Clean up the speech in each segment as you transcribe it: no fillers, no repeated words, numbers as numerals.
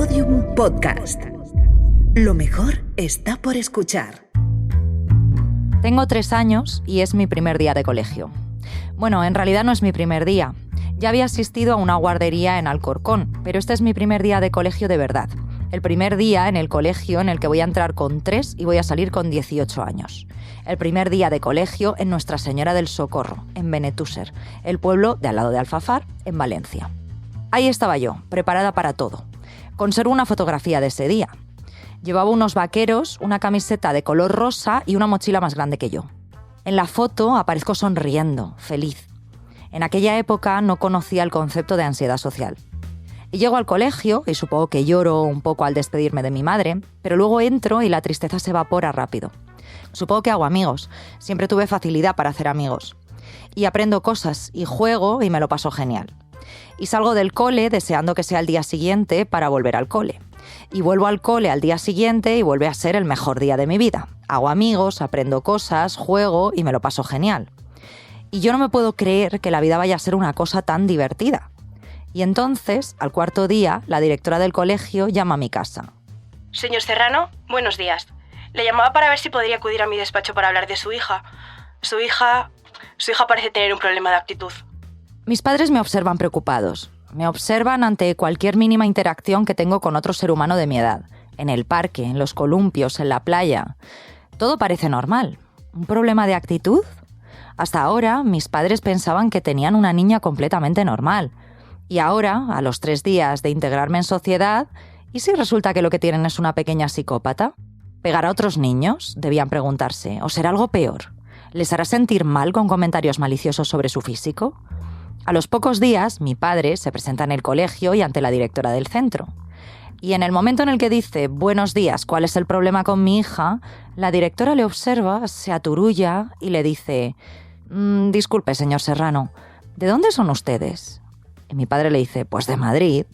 Podium Podcast. Lo mejor está por escuchar. Tengo 3 años y es mi primer día de colegio. Bueno, en realidad no es mi primer día. Ya había asistido a una guardería en Alcorcón, pero este es mi primer día de colegio de verdad. El primer día en el colegio en el que voy a entrar con 3 y voy a salir con 18 años. El primer día de colegio en Nuestra Señora del Socorro, en Benetússer, el pueblo de al lado de Alfafar, en Valencia. Ahí estaba yo, preparada para todo. Conservo una fotografía de ese día. Llevaba unos vaqueros, una camiseta de color rosa y una mochila más grande que yo. En la foto aparezco sonriendo, feliz. En aquella época no conocía el concepto de ansiedad social. Y llego al colegio y supongo que lloro un poco al despedirme de mi madre, pero luego entro y la tristeza se evapora rápido. Supongo que hago amigos. Siempre tuve facilidad para hacer amigos. Y aprendo cosas y juego y me lo paso genial. Y salgo del cole deseando que sea el día siguiente para volver al cole. Y vuelvo al cole al día siguiente y vuelve a ser el mejor día de mi vida. Hago amigos, aprendo cosas, juego y me lo paso genial. Y yo no me puedo creer que la vida vaya a ser una cosa tan divertida. Y entonces, al cuarto día, la directora del colegio llama a mi casa. Señor Serrano, buenos días. Le llamaba para ver si podría acudir a mi despacho para hablar de su hija. Su hija parece tener un problema de actitud. Mis padres me observan preocupados. Me observan ante cualquier mínima interacción que tengo con otro ser humano de mi edad. En el parque, en los columpios, en la playa. Todo parece normal. ¿Un problema de actitud? Hasta ahora, mis padres pensaban que tenían una niña completamente normal. Y ahora, a los 3 días de integrarme en sociedad, ¿y si resulta que lo que tienen es una pequeña psicópata? ¿Pegar a otros niños? Debían preguntarse. ¿O será algo peor? ¿Les hará sentir mal con comentarios maliciosos sobre su físico? A los pocos días, mi padre se presenta en el colegio y ante la directora del centro. Y en el momento en el que dice, buenos días, ¿cuál es el problema con mi hija?, la directora le observa, se aturulla y le dice, disculpe, señor Serrano, ¿de dónde son ustedes? Y mi padre le dice, pues de Madrid.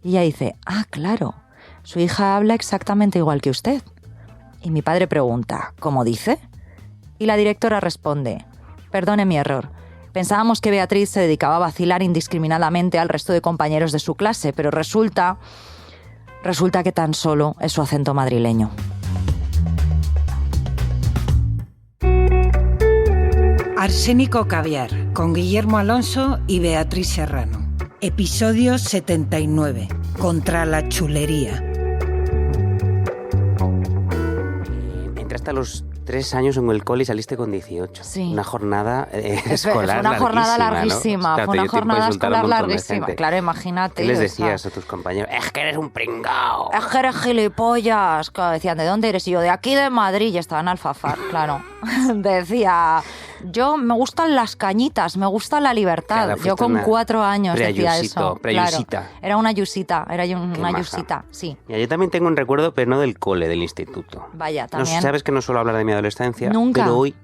Y ella dice, claro, su hija habla exactamente igual que usted. Y mi padre pregunta, ¿cómo dice? Y la directora responde, perdone mi error. Pensábamos que Beatriz se dedicaba a vacilar indiscriminadamente al resto de compañeros de su clase, pero resulta que tan solo es su acento madrileño. Arsénico Caviar, con Guillermo Alonso y Beatriz Serrano. Episodio 79. Contra la chulería. Entraste a los 3 años en el cole y saliste con 18. Sí. Una jornada escolar Fue una jornada larguísima, ¿no? Claro, fue una jornada escolar larguísima. De Claro, imagínate. ¿Qué les decías a tus compañeros? ¡Es que eres un pringao! Es que eres gilipollas. Claro, decían, ¿de dónde eres? Y yo, de aquí de Madrid. Y estaba en Alfafar, claro. Decía, yo me gustan las cañitas, me gusta la libertad. Claro, yo con 4 años decía eso. Preyusita. Claro, era una yusita, sí. Mira, yo también tengo un recuerdo, pero no del cole, del instituto. Vaya, también. No sabes que no suelo hablar de mi adolescencia. Nunca. Pero hoy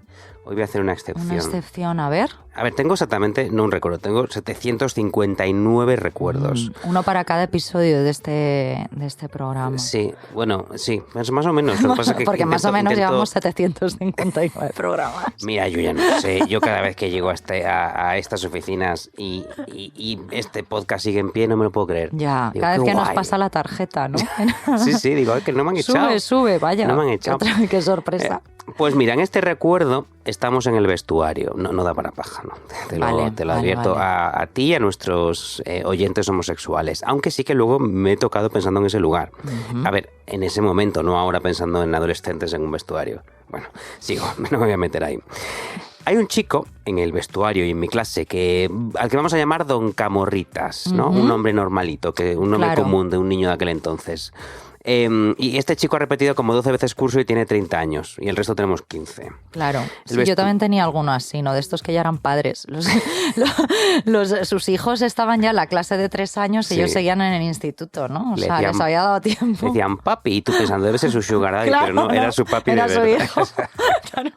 voy a hacer una excepción. Una excepción, a ver. A ver, tengo exactamente, no un recuerdo, tengo 759 recuerdos. Uno para cada episodio de este programa. Sí, bueno, sí, más o menos. Lo que pasa es que porque más o menos intento... llevamos 759 programas. Mira, yo ya no sé, yo cada vez que llego a estas oficinas y este podcast sigue en pie, no me lo puedo creer. Ya, digo, cada vez que guay. nos pasa la tarjeta, ¿no? Sí, digo, es que no me han echado. Sube, vaya. No me han echado. Qué sorpresa. Pues mira, en este recuerdo estamos en el vestuario. No da para paja, ¿no? Te lo advierto. Vale. A ti y a nuestros oyentes homosexuales. Aunque sí que luego me he tocado pensando en ese lugar. Uh-huh. A ver, en ese momento, no ahora pensando en adolescentes en un vestuario. Bueno, sigo, no me voy a meter ahí. Hay un chico en el vestuario y en mi clase al que vamos a llamar Don Camorritas, ¿no? Uh-huh. Un nombre normalito, un nombre común de un niño de aquel entonces. Y este chico ha repetido como 12 veces curso y tiene 30 años. Y el resto tenemos 15. Claro. Sí, yo también tenía alguno así, ¿no? De estos que ya eran padres. Sus hijos estaban ya en la clase de 3 años y ellos seguían en el instituto, ¿no? O sea, les había dado tiempo. Le decían papi y tú pensando, debe ser su sugar daddy, claro, pero no, era su papi era de su verdad. hijo. Claro.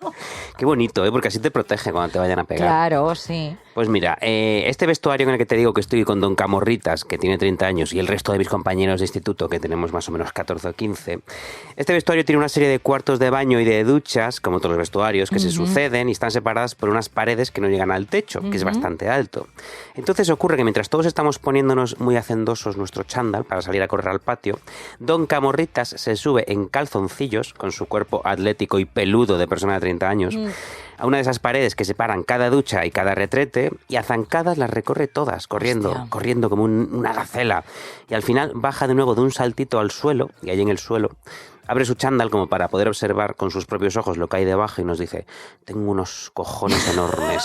Qué bonito, ¿eh? Porque así te protege cuando te vayan a pegar. Claro, sí. Pues mira, este vestuario en el que te digo que estoy con don Camorritas, que tiene 30 años, y el resto de mis compañeros de instituto, que tenemos más o menos 14 o 15, este vestuario tiene una serie de cuartos de baño y de duchas, como todos los vestuarios, que se suceden y están separadas por unas paredes que no llegan al techo, que es bastante alto. Entonces ocurre que mientras todos estamos poniéndonos muy hacendosos nuestro chándal para salir a correr al patio, don Camorritas se sube en calzoncillos, con su cuerpo atlético y peludo de persona de 30 años, a una de esas paredes que separan cada ducha y cada retrete, y a zancadas las recorre todas, corriendo como una gacela. Y al final baja de nuevo de un saltito al suelo, y ahí en el suelo abre su chándal como para poder observar con sus propios ojos lo que hay debajo y nos dice: tengo unos cojones enormes.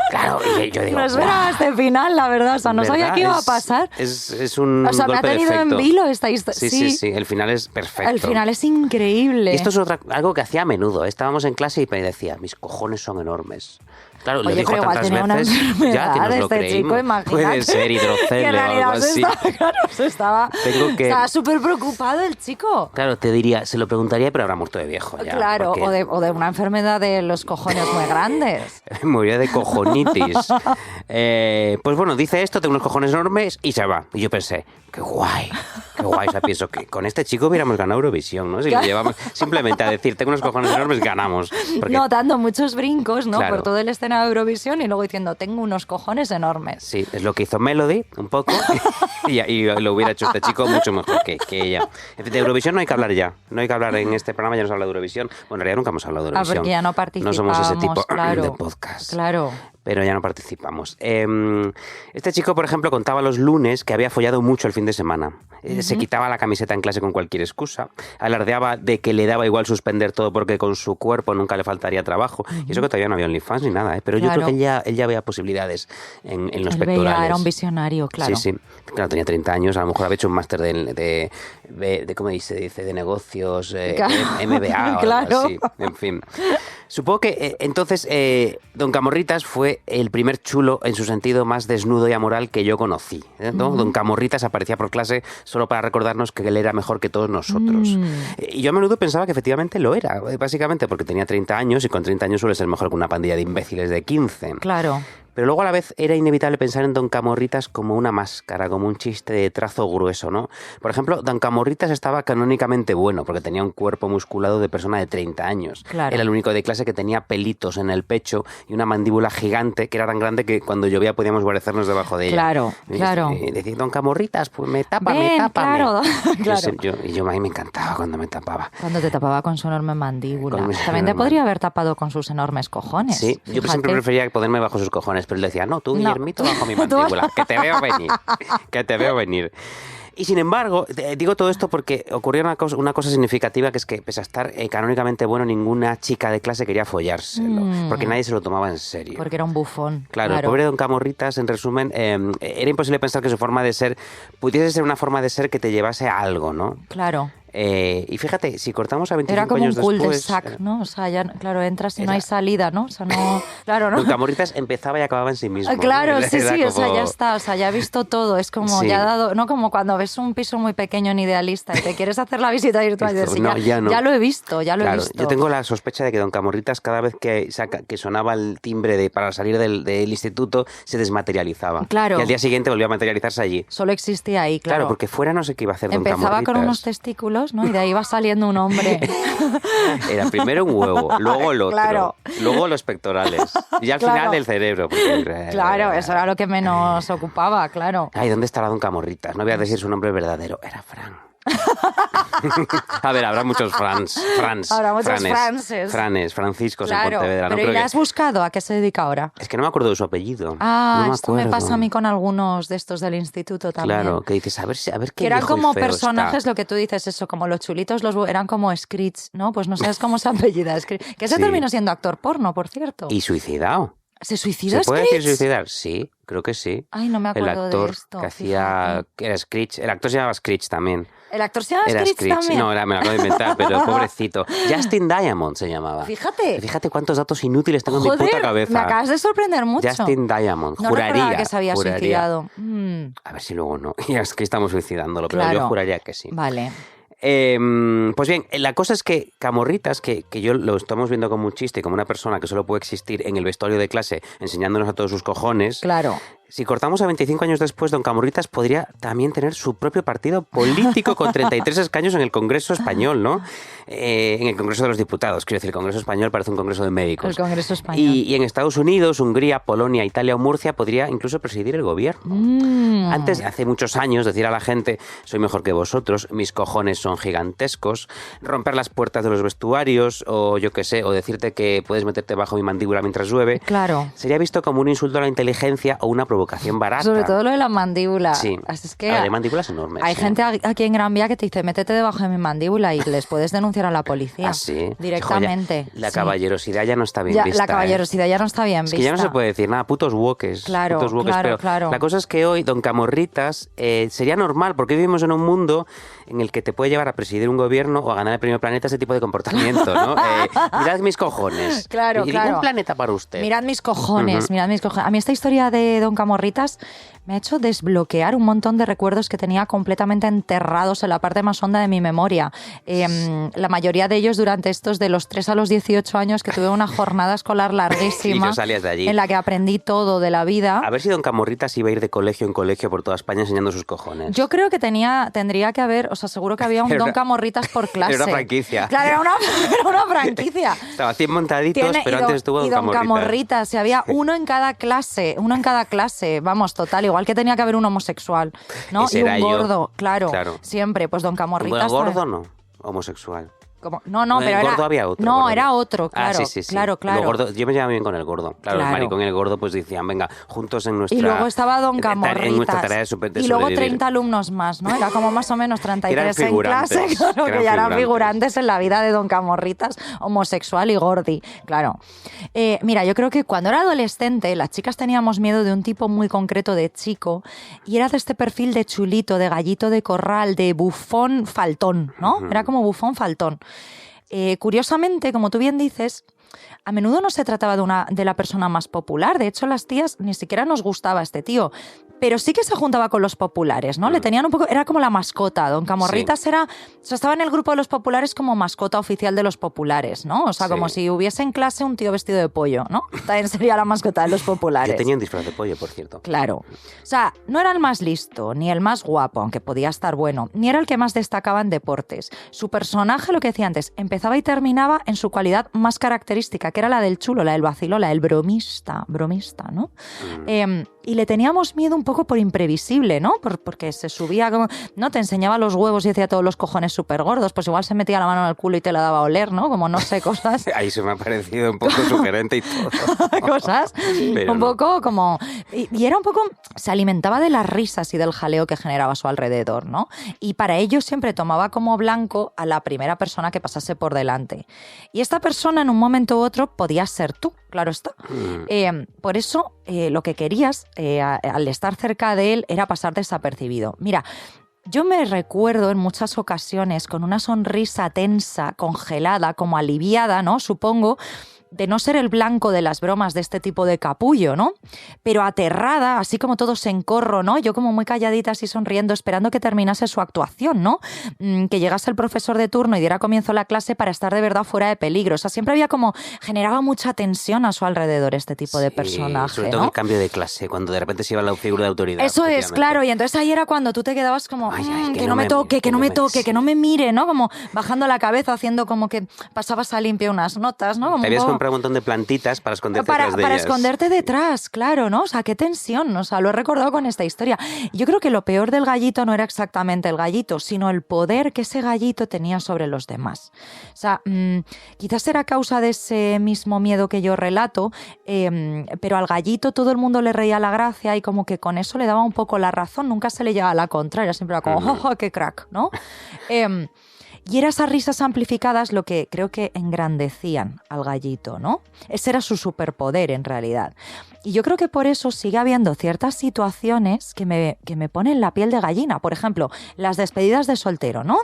Claro, y yo digo... No esperaba este final, la verdad. O sea, no sabía qué iba a pasar. Es un o sea, me ha golpe de tenido efecto. en vilo esta historia. Sí, el final es perfecto. El final es increíble. Y esto es algo que hacía a menudo. Estábamos en clase y me decía: mis cojones son enormes. Claro, Oye, lo dijo pero igual tantas tenía una veces ya que nos lo este creímos. chico, imagínate. Puede ser Que en hidrocele o realidad algo así. Estaba súper preocupado el chico. Claro, te diría, se lo preguntaría, pero habrá muerto de viejo ya. Claro, porque o de una enfermedad de los cojones muy grandes. moría de cojonitis. Pues bueno, dice esto, tengo unos cojones enormes y se va. Y yo pensé, qué guay. O sea, pienso que con este chico hubiéramos ganado Eurovisión, ¿no? Si lo llevamos simplemente a decir, tengo unos cojones enormes, ganamos. Porque... No, dando muchos brincos, ¿no? Claro. Por todo el escenario de Eurovisión y luego diciendo, tengo unos cojones enormes. Sí, es lo que hizo Melody, un poco, y lo hubiera hecho este chico mucho mejor que ella. De Eurovisión no hay que hablar ya. No hay que hablar en este programa, ya no se habla de Eurovisión. Bueno, en realidad nunca hemos hablado de Eurovisión. Porque ya no participamos. No somos ese tipo claro, de podcast. Claro. Pero ya no participamos. Este chico, por ejemplo, contaba los lunes que había follado mucho el fin de semana. Se quitaba la camiseta en clase con cualquier excusa. Alardeaba de que le daba igual suspender todo porque con su cuerpo nunca le faltaría trabajo. Y eso que todavía no había OnlyFans ni nada, ¿eh? Pero yo creo que él ya veía posibilidades en los pectorales. Era un visionario, claro. Sí. Claro, tenía 30 años, a lo mejor había hecho un máster de ¿cómo dice? De negocios, MBA o claro. algo así. En fin. Supongo que entonces don Camorritas fue el primer chulo en su sentido más desnudo y amoral que yo conocí, ¿no? Don Camorritas aparecía por clase solo para recordarnos que él era mejor que todos nosotros. Y yo a menudo pensaba que efectivamente lo era, básicamente porque tenía 30 años y con 30 años suele ser mejor que una pandilla de imbéciles de 15. Claro. Pero luego a la vez era inevitable pensar en Don Camorritas como una máscara, como un chiste de trazo grueso, ¿no? Por ejemplo, Don Camorritas estaba canónicamente bueno porque tenía un cuerpo musculado de persona de 30 años. Claro. Era el único de clase que tenía pelitos en el pecho y una mandíbula gigante que era tan grande que cuando llovía podíamos guarecernos debajo de ella. Claro. Y decir, Don Camorritas, pues me tapa, Claro. Y yo a mí me encantaba cuando me tapaba. Cuando te tapaba con su enorme mandíbula. Con mis También te enormes- podría haber tapado con sus enormes cojones. Sí, yo Fíjate. siempre prefería ponerme bajo sus cojones, pero él decía, no, tú, No. Guillermito, bajo mi mandíbula, que te veo venir. Y sin embargo, digo todo esto porque ocurrió una cosa significativa, que es que pese a estar canónicamente bueno, ninguna chica de clase quería follárselo, porque nadie se lo tomaba en serio. Porque era un bufón. Claro, el pobre Don Camorritas, en resumen, era imposible pensar que su forma de ser pudiese ser una forma de ser que te llevase a algo, ¿no? Claro. Y fíjate, si cortamos a 25 Era como un años después... cul-de-sac, ¿no? O sea, ya, claro, entras y no hay salida, ¿no? O sea, no... Claro, ¿no? Don Camorritas empezaba y acababa en sí mismo. Claro, ¿no? sí, Era o sea, como- ya está, o sea, ya he visto todo, es como, Sí. ya ha dado, no como cuando ves un piso muy pequeño en Idealista y te quieres hacer la visita virtual y Esto, decir, no, ya no. ya lo he visto, ya lo he Claro, visto. yo tengo la sospecha de que Don Camorritas, cada vez que sonaba el timbre para salir del instituto, se desmaterializaba. Claro. Y al día siguiente volvía a materializarse allí. Solo existía ahí, Claro, claro. porque fuera no sé qué iba a hacer Don Empezaba Camorritas. con unos testículos, ¿no? Y de ahí va saliendo un hombre. Era primero un huevo, luego el otro, Claro. luego los pectorales y al final Claro. del cerebro. porque- Claro, eso era lo que menos ocupaba, claro. Ay, ¿dónde estará Don Camorritas? No voy a decir su nombre verdadero. Era Fran. A ver, habrá muchos Frans. Habrá muchos Franes, Frances. Franes, Franciscos en Claro, Pontevedra. No pero creo ¿y la que- has buscado? ¿A qué se dedica ahora? Es que no me acuerdo de su apellido. Ah, no me esto me acuerdo. pasa a mí con algunos de estos del instituto también. Claro, que dices, a ver qué Que eran viejo y como feo personajes, está. lo que tú dices, eso, como los chulitos, eran como Screech, ¿no? Pues no sabes cómo se apellida Screech. Que ese Sí. terminó siendo actor porno, por cierto. Y suicidado. ¿Se suicidó ¿Se puede Screech? decir suicidar? Sí, creo que sí. Ay, no me El acuerdo actor de esto. que hacía... fíjate. Que era Screech. El actor se llamaba Screech también. ¿El actor se llama Era Screech Screech. también? No, me lo acabo de inventar, pero pobrecito. Justin Diamond se llamaba. Fíjate. Fíjate cuántos datos inútiles tengo en mi puta Joder, cabeza. me acabas de sorprender mucho. Justin Diamond. No juraría. recordaba que se había juraría. suicidado. A ver si luego no. Ya es que estamos suicidándolo, pero Claro. yo juraría que sí. Vale. Pues bien, la cosa es que Camorritas, que yo lo estamos viendo como un chiste, como una persona que solo puede existir en el vestuario de clase enseñándonos a todos sus cojones. Claro. Si cortamos a 25 años después, don Camorritas podría también tener su propio partido político con 33 escaños en el Congreso Español, ¿no? En el Congreso de los Diputados. Quiero decir, el Congreso Español parece un congreso de médicos. El Congreso Español. Y en Estados Unidos, Hungría, Polonia, Italia o Murcia podría incluso presidir el gobierno. Antes, hace muchos años, decir a la gente, soy mejor que vosotros, mis cojones son gigantescos, romper las puertas de los vestuarios o yo qué sé, o decirte que puedes meterte bajo mi mandíbula mientras llueve, Claro. sería visto como un insulto a la inteligencia o una provocación barata. Sobre todo lo de la mandíbula. Sí, Así es que de mandíbulas enormes. hay sí. gente aquí en Gran Vía que te dice, métete debajo de mi mandíbula y les puedes denunciar a la policía. Ah, sí. Directamente. Joya. La Sí. caballerosidad ya no está bien Ya, vista. la caballerosidad ya no está bien Es vista. que ya no se puede decir nada, putos woques. Claro, putos woques, claro, pero claro. La cosa es que hoy, don Camorritas, sería normal, porque vivimos en un mundo en el que te puede llevar a presidir un gobierno o a ganar el premio Planeta ese tipo de comportamiento, ¿no? Mirad mis cojones. Claro, y claro. un planeta para usted. Mirad mis cojones, Ujú. mirad mis cojones. A mí esta historia de don Camorritas me ha hecho desbloquear un montón de recuerdos que tenía completamente enterrados en la parte más honda de mi memoria. La mayoría de ellos durante estos de los 3 a los 18 años que tuve una jornada escolar larguísima Y no salías de allí. en la que aprendí todo de la vida. A ver si don Camorritas iba a ir de colegio en colegio por toda España enseñando sus cojones. Yo creo que tendría que haber, o sea, seguro que había un Era don una- Camorritas por clase. era una franquicia. Claro, era una franquicia. Estaba 100 montaditos, pero antes estuvo y don Camorritas. Camorritas, y había uno en cada clase, vamos, total, igual que tenía que haber un homosexual, ¿no? Ese Y un era yo. gordo, claro, Claro. siempre, pues don Camorritas. Bueno, gordo no, homosexual. No, En pero el era... gordo había otro. No, gordo. era otro, Ah, claro, sí. claro. Lo gordo, yo me llevaba bien con el gordo. Claro, Claro. el maricón y el gordo pues decían, venga, juntos en nuestra... Y luego estaba don en nuestra Camorritas. tarea de Y luego sobrevivir. 30 alumnos más, ¿no? Era como más o menos 33 en figurantes, clase, claro, que que eran ya eran figurantes. figurantes en la vida de don Camorritas, homosexual y gordi, claro. Mira, yo creo que cuando era adolescente las chicas teníamos miedo de un tipo muy concreto de chico y era de este perfil de chulito, de gallito de corral, de bufón faltón, ¿no? Era como bufón faltón. Curiosamente, como tú bien dices, a menudo no se trataba de la persona más popular. De hecho, las tías ni siquiera nos gustaba este tío. Pero sí que se juntaba con los populares, ¿no? Le tenían un poco... Era como la mascota. Don Camorritas estaba en el grupo de los populares como mascota oficial de los populares, ¿no? O sea, Sí. como si hubiese en clase un tío vestido de pollo, ¿no? También sería la mascota de los populares. Que tenía un disfraz de pollo, por cierto. Claro. O sea, no era el más listo, ni el más guapo, aunque podía estar bueno, ni era el que más destacaba en deportes. Su personaje, lo que decía antes, empezaba y terminaba en su cualidad más característica, que era la del chulo, la del vacilo, la del bromista, ¿no? Y le teníamos miedo un poco por imprevisible, ¿no? Porque se subía como... ¿no? Te enseñaba los huevos y decía todos los cojones súper gordos, pues igual se metía la mano en el culo y te la daba a oler, ¿no? Como no sé, cosas... Ahí se me ha parecido un poco sugerente y todo. cosas Pero un no. poco como... Y era un poco... Se alimentaba de las risas y del jaleo que generaba a su alrededor, ¿no? Y para ello siempre tomaba como blanco a la primera persona que pasase por delante. Y esta persona en un momento u otro podía ser tú, claro está. Por eso lo que querías al estar cerca de él era pasar desapercibido. Mira, yo me recuerdo en muchas ocasiones con una sonrisa tensa, congelada, como aliviada, ¿no? Supongo, de no ser el blanco de las bromas de este tipo de capullo, ¿no? Pero aterrada, así como todos en corro, ¿no? Yo como muy calladita, así sonriendo, esperando que terminase su actuación, ¿no? Que llegase el profesor de turno y diera comienzo a la clase para estar de verdad fuera de peligro. O sea, siempre había como... Generaba mucha tensión a su alrededor este tipo de personaje, sobre todo ¿no? el cambio de clase, cuando de repente se iba la figura de autoridad. Eso es, efectivamente. claro. Y entonces ahí era cuando tú te quedabas como, Ay, que no me toque, que no me toque, que no me mire, ¿no? Como bajando la cabeza, haciendo como que pasabas a limpio unas notas, ¿no? Como Te un habías poco... comprado un montón de plantitas para esconderte Para, detrás de para ellas. esconderte detrás, claro, ¿no? O sea, qué tensión, o sea, lo he recordado con esta historia. Yo creo que lo peor del gallito no era exactamente el gallito, sino el poder que ese gallito tenía sobre los demás. O sea, quizás era causa de ese mismo miedo que yo relato, pero al gallito todo el mundo le reía la gracia y como que con eso le daba un poco la razón, nunca se le llevaba a la contraria, siempre era como, ¡oh, qué crack!, ¿no? Y eran esas risas amplificadas lo que creo que engrandecían al gallito, ¿no? Ese era su superpoder en realidad. Y yo creo que por eso sigue habiendo ciertas situaciones que me ponen la piel de gallina. Por ejemplo, las despedidas de soltero, ¿no?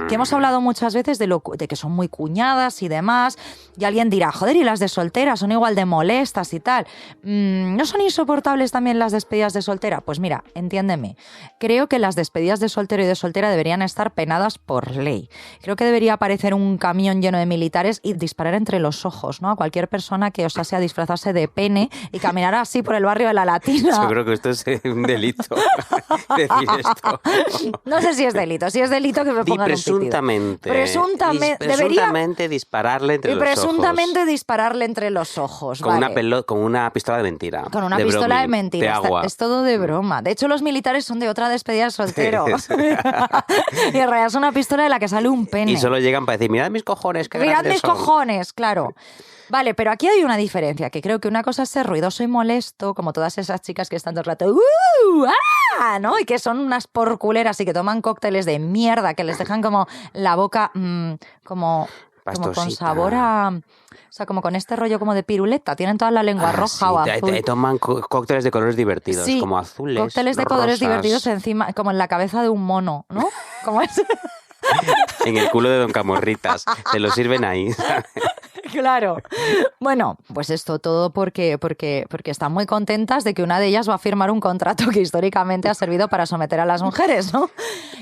Que hemos hablado muchas veces de que son muy cuñadas y demás. Y alguien dirá, joder, y las de soltera son igual de molestas y tal. ¿No son insoportables también las despedidas de soltera? Pues mira, entiéndeme. Creo que las despedidas de soltero y de soltera deberían estar penadas por ley. Creo que debería aparecer un camión lleno de militares y disparar entre los ojos, ¿no? A cualquier persona que osase a disfrazarse de pene y caminar así por el barrio de La Latina. Yo creo que esto es un delito. Decir esto. No sé si es delito. Si es delito que me pongan un pitido. Presuntamente dispararle entre los ojos. Presuntamente dispararle entre los ojos. Con, vale. con una pistola de mentira. Con una pistola de mentira. Es todo de broma. De hecho, los militares son de otra despedida de soltero. Y en realidad es una pistola de la que sale un pene. Y solo llegan para decir, mirad mis cojones, qué mirad grandes mis son. Cojones, claro. Vale, pero aquí hay una diferencia, que creo que una cosa es ser ruidoso y molesto, como todas esas chicas que están todo el rato ¿no? Y que son unas porculeras y que toman cócteles de mierda, que les dejan como la boca como con sabor a... O sea, como con este rollo como de piruleta. Tienen toda la lengua roja o azul. Toman cócteles de colores divertidos, sí, como azules, cócteles de colores divertidos encima, como en la cabeza de un mono, ¿no? Como ese... En el culo de Don Camorritas. Te lo sirven ahí, ¿sabes? Claro. Bueno, pues esto todo porque están muy contentas de que una de ellas va a firmar un contrato que históricamente ha servido para someter a las mujeres, ¿no?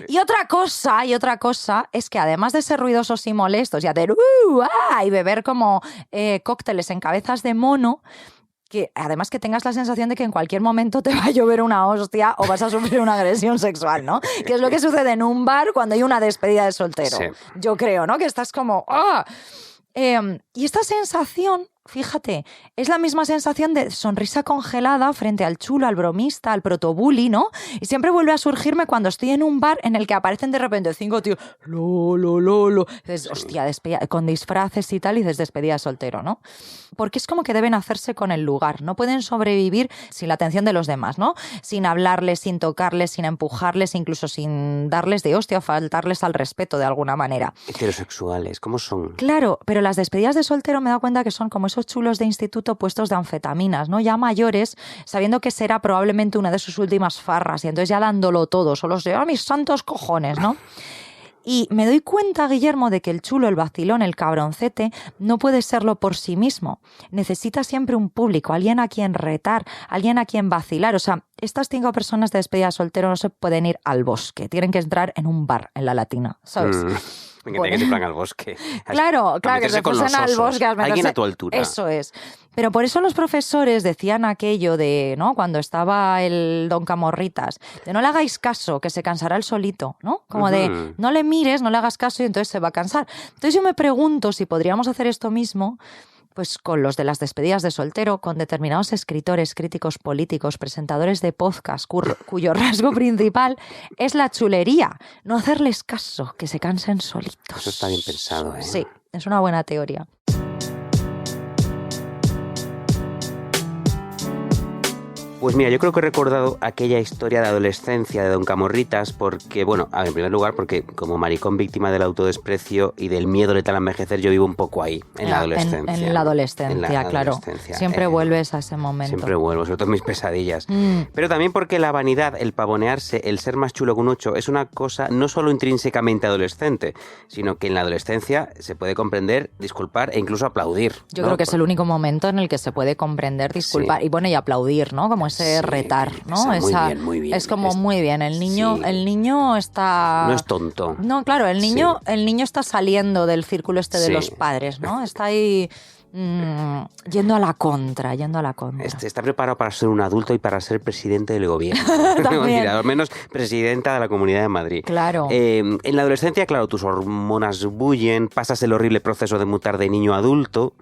Y otra cosa es que además de ser ruidosos y molestos y hacer y beber como cócteles en cabezas de mono, que además que tengas la sensación de que en cualquier momento te va a llover una hostia o vas a sufrir una agresión sexual, ¿no? Que es lo que sucede en un bar cuando hay una despedida de soltero. Sí. Yo creo, ¿no? Que estás como... ¡ah! Y esta sensación, fíjate, es la misma sensación de sonrisa congelada frente al chulo, al bromista, al protobully, ¿no? Y siempre vuelve a surgirme cuando estoy en un bar en el que aparecen de repente 5 tíos, lo. Dices, hostia, con disfraces y tal, y dices despedida de soltero, ¿no? Porque es como que deben hacerse con el lugar, no pueden sobrevivir sin la atención de los demás, ¿no? Sin hablarles, sin tocarles, sin empujarles, incluso sin darles de hostia o faltarles al respeto de alguna manera. Heterosexuales, ¿cómo son? Claro, pero las despedidas de soltero me he dado cuenta que son como esos chulos de instituto puestos de anfetaminas, ¿no? Ya mayores, sabiendo que será probablemente una de sus últimas farras y entonces ya dándolo todo, solo se mis santos cojones, ¿no? Y me doy cuenta, Guillermo, de que el chulo, el vacilón, el cabroncete, no puede serlo por sí mismo. Necesita siempre un público, alguien a quien retar, alguien a quien vacilar. O sea, estas 5 personas de despedida de soltero no se pueden ir al bosque, tienen que entrar en un bar en La Latina, ¿sabes? Que se van al bosque. Claro, que se fuesen al bosque. Alguien a tu altura. Eso es. Pero por eso los profesores decían aquello de, ¿no? Cuando estaba el Don Camorritas, de no le hagáis caso, que se cansará él solito, ¿no? Como de no le mires, no le hagas caso y entonces se va a cansar. Entonces yo me pregunto si podríamos hacer esto mismo pues con los de las despedidas de soltero, con determinados escritores, críticos políticos, presentadores de podcast, cuyo rasgo principal es la chulería, no hacerles caso, que se cansen solitos. Eso está bien pensado, ¿eh? Sí, es una buena teoría. Pues mira, yo creo que he recordado aquella historia de adolescencia de Don Camorritas porque, bueno, en primer lugar porque como maricón víctima del autodesprecio y del miedo letal a envejecer, yo vivo un poco ahí, en la adolescencia. En la adolescencia, claro. Siempre vuelves a ese momento. Siempre vuelvo, sobre todo en mis pesadillas. Pero también porque la vanidad, el pavonearse, el ser más chulo que un 8 es una cosa no solo intrínsecamente adolescente, sino que en la adolescencia se puede comprender, disculpar e incluso aplaudir. Yo creo que es el único momento en el que se puede comprender, disculpar y bueno, y aplaudir, ¿no? Como ese retar, ¿no? Muy bien. Es como muy bien. El niño está... No es tonto. No, claro, el niño está saliendo del círculo de los padres, ¿no? Está ahí... yendo a la contra. Está preparado para ser un adulto y para ser presidente del gobierno. Al menos presidenta de la Comunidad de Madrid. Claro. En la adolescencia, claro, tus hormonas bullen, pasas el horrible proceso de mutar de niño a adulto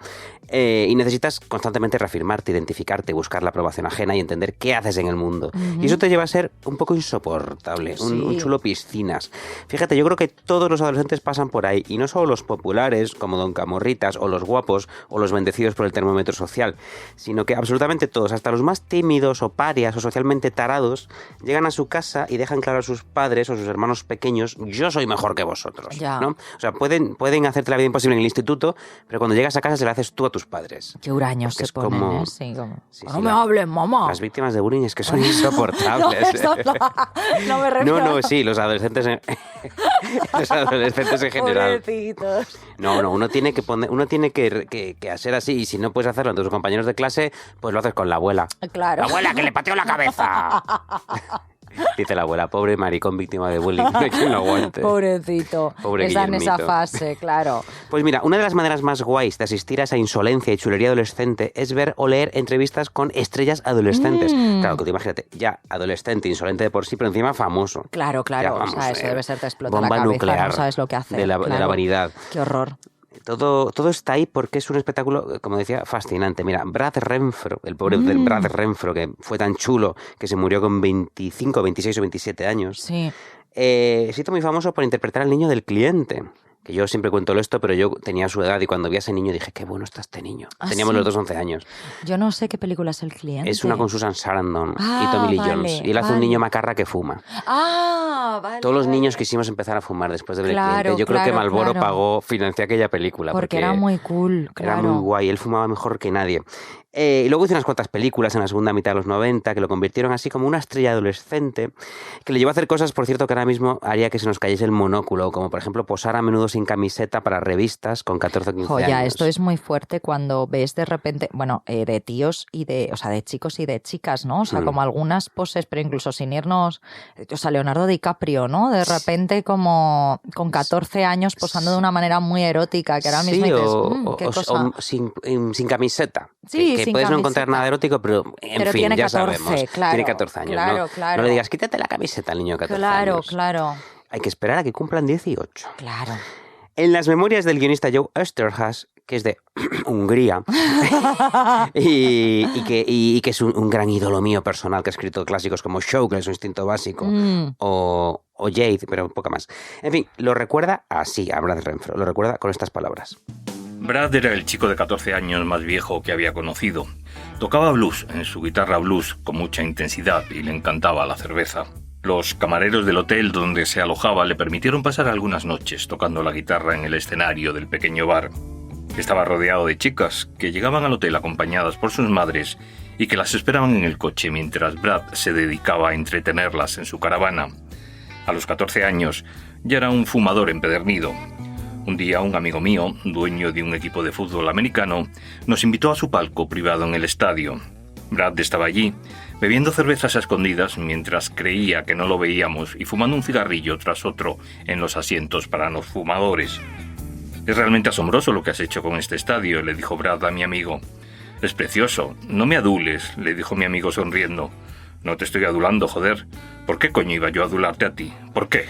y necesitas constantemente reafirmarte, identificarte, buscar la aprobación ajena y entender qué haces en el mundo. Y eso te lleva a ser un poco insoportable, un chulo piscinas. Fíjate, yo creo que todos los adolescentes pasan por ahí y no solo los populares, como Don Camorritas, o los guapos, o o los bendecidos por el termómetro social, sino que absolutamente todos, hasta los más tímidos o parias o socialmente tarados, llegan a su casa y dejan claro a sus padres o sus hermanos pequeños: yo soy mejor que vosotros, ¿no? O sea, pueden hacerte la vida imposible en el instituto, pero cuando llegas a casa se la haces tú a tus padres. Qué huraños se ponen, como... Sí, como... Sí, no me hables, mamá. Las víctimas de bullying es que son insoportables. No me refiero. No, sí, los adolescentes en general. Pobrecitos. No, uno tiene que hacer así, y si no puedes hacerlo ante tus compañeros de clase, pues lo haces con la abuela. Claro. ¡La abuela que le pateó la cabeza! Dice la abuela: pobre maricón víctima de bullying, no hay quien lo aguante. Pobrecito. Pobre Está en esa Guillermito. fase, claro. Pues mira, una de las maneras más guays de asistir a esa insolencia y chulería adolescente es ver o leer entrevistas con estrellas adolescentes. Claro, que tú imagínate, ya adolescente, insolente de por sí, pero encima famoso. Claro. Ya, vamos, o sea, eso debe ser, te explota bomba la cabeza, nuclear no sabes lo que hace. de la vanidad. Qué horror. Todo está ahí porque es un espectáculo, como decía, fascinante. Mira, Brad Renfro, el pobre Brad Renfro, que fue tan chulo que se murió con 25, 26 o 27 años. Sí. Se hizo muy famoso por interpretar al niño del cliente. Que yo siempre cuento esto, pero yo tenía su edad y cuando vi a ese niño dije: qué bueno está este niño. Teníamos los dos 11 años. Yo no sé qué película es El cliente. Es una con Susan Sarandon y Tommy Lee Jones. Y él hace un niño macarra que fuma. Vale. Todos los niños quisimos empezar a fumar después de ver El Claro, cliente. Yo creo que claro, Marlboro claro. financió aquella película. Porque era muy cool, claro. Era muy guay, él fumaba mejor que nadie. Y luego hizo unas cuantas películas en la segunda mitad de los 90 que lo convirtieron así como una estrella adolescente, que le llevó a hacer cosas, por cierto, que ahora mismo haría que se nos cayese el monóculo, como por ejemplo posar a menudo sin camiseta para revistas con 14 o 15 años. Esto es muy fuerte cuando ves de repente, bueno, de tíos y de chicos y de chicas, ¿no? O sea, como algunas poses, pero incluso sin irnos, o sea, Leonardo DiCaprio, ¿no? De repente como con 14 años posando de una manera muy erótica, que ahora mismo dices, ¿qué cosa? O sin camiseta. Sí, que sin puedes no camiseta. encontrar nada erótico, pero en fin, tiene ya 14, sabemos. claro, Tiene 14 años, claro, ¿no? claro. No le digas: quítate la camiseta al niño de 14 años. Claro. Hay que esperar a que cumplan 18. Claro. En las memorias del guionista Joe Eszterhas, que es de Hungría, y que es un gran ídolo mío personal, que ha escrito clásicos como Showgirls o Instinto Básico, o Jade, pero un poco más. En fin, lo recuerda así a Brad Renfro, lo recuerda con estas palabras. Brad era el chico de 14 años más viejo que había conocido. Tocaba blues en su guitarra blues con mucha intensidad y le encantaba la cerveza. Los camareros del hotel donde se alojaba le permitieron pasar algunas noches tocando la guitarra en el escenario del pequeño bar. Estaba rodeado de chicas que llegaban al hotel acompañadas por sus madres y que las esperaban en el coche mientras Brad se dedicaba a entretenerlas en su caravana. A los 14 años ya era un fumador empedernido. Un día un amigo mío, dueño de un equipo de fútbol americano, nos invitó a su palco privado en el estadio. Brad estaba allí, bebiendo cervezas a escondidas mientras creía que no lo veíamos y fumando un cigarrillo tras otro en los asientos para los fumadores. «Es realmente asombroso lo que has hecho con este estadio», le dijo Brad a mi amigo. «Es precioso, no me adules», le dijo mi amigo sonriendo. «No te estoy adulando, joder. ¿Por qué coño iba yo a adularte a ti? ¿Por qué?»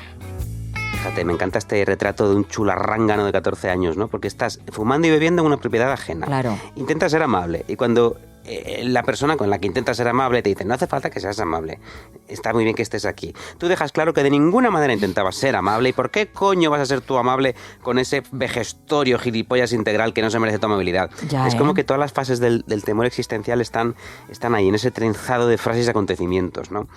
Fíjate, me encanta este retrato de un chularrángano de 14 años, ¿no? Porque estás fumando y bebiendo en una propiedad ajena. Claro. Intenta ser amable. Y cuando la persona con la que intentas ser amable te dice: no hace falta que seas amable, está muy bien que estés aquí, tú dejas claro que de ninguna manera intentabas ser amable. ¿Y por qué coño vas a ser tú amable con ese vejestorio gilipollas integral que no se merece tu amabilidad? Es como que todas las fases del temor existencial están ahí, en ese trenzado de frases y acontecimientos, ¿no?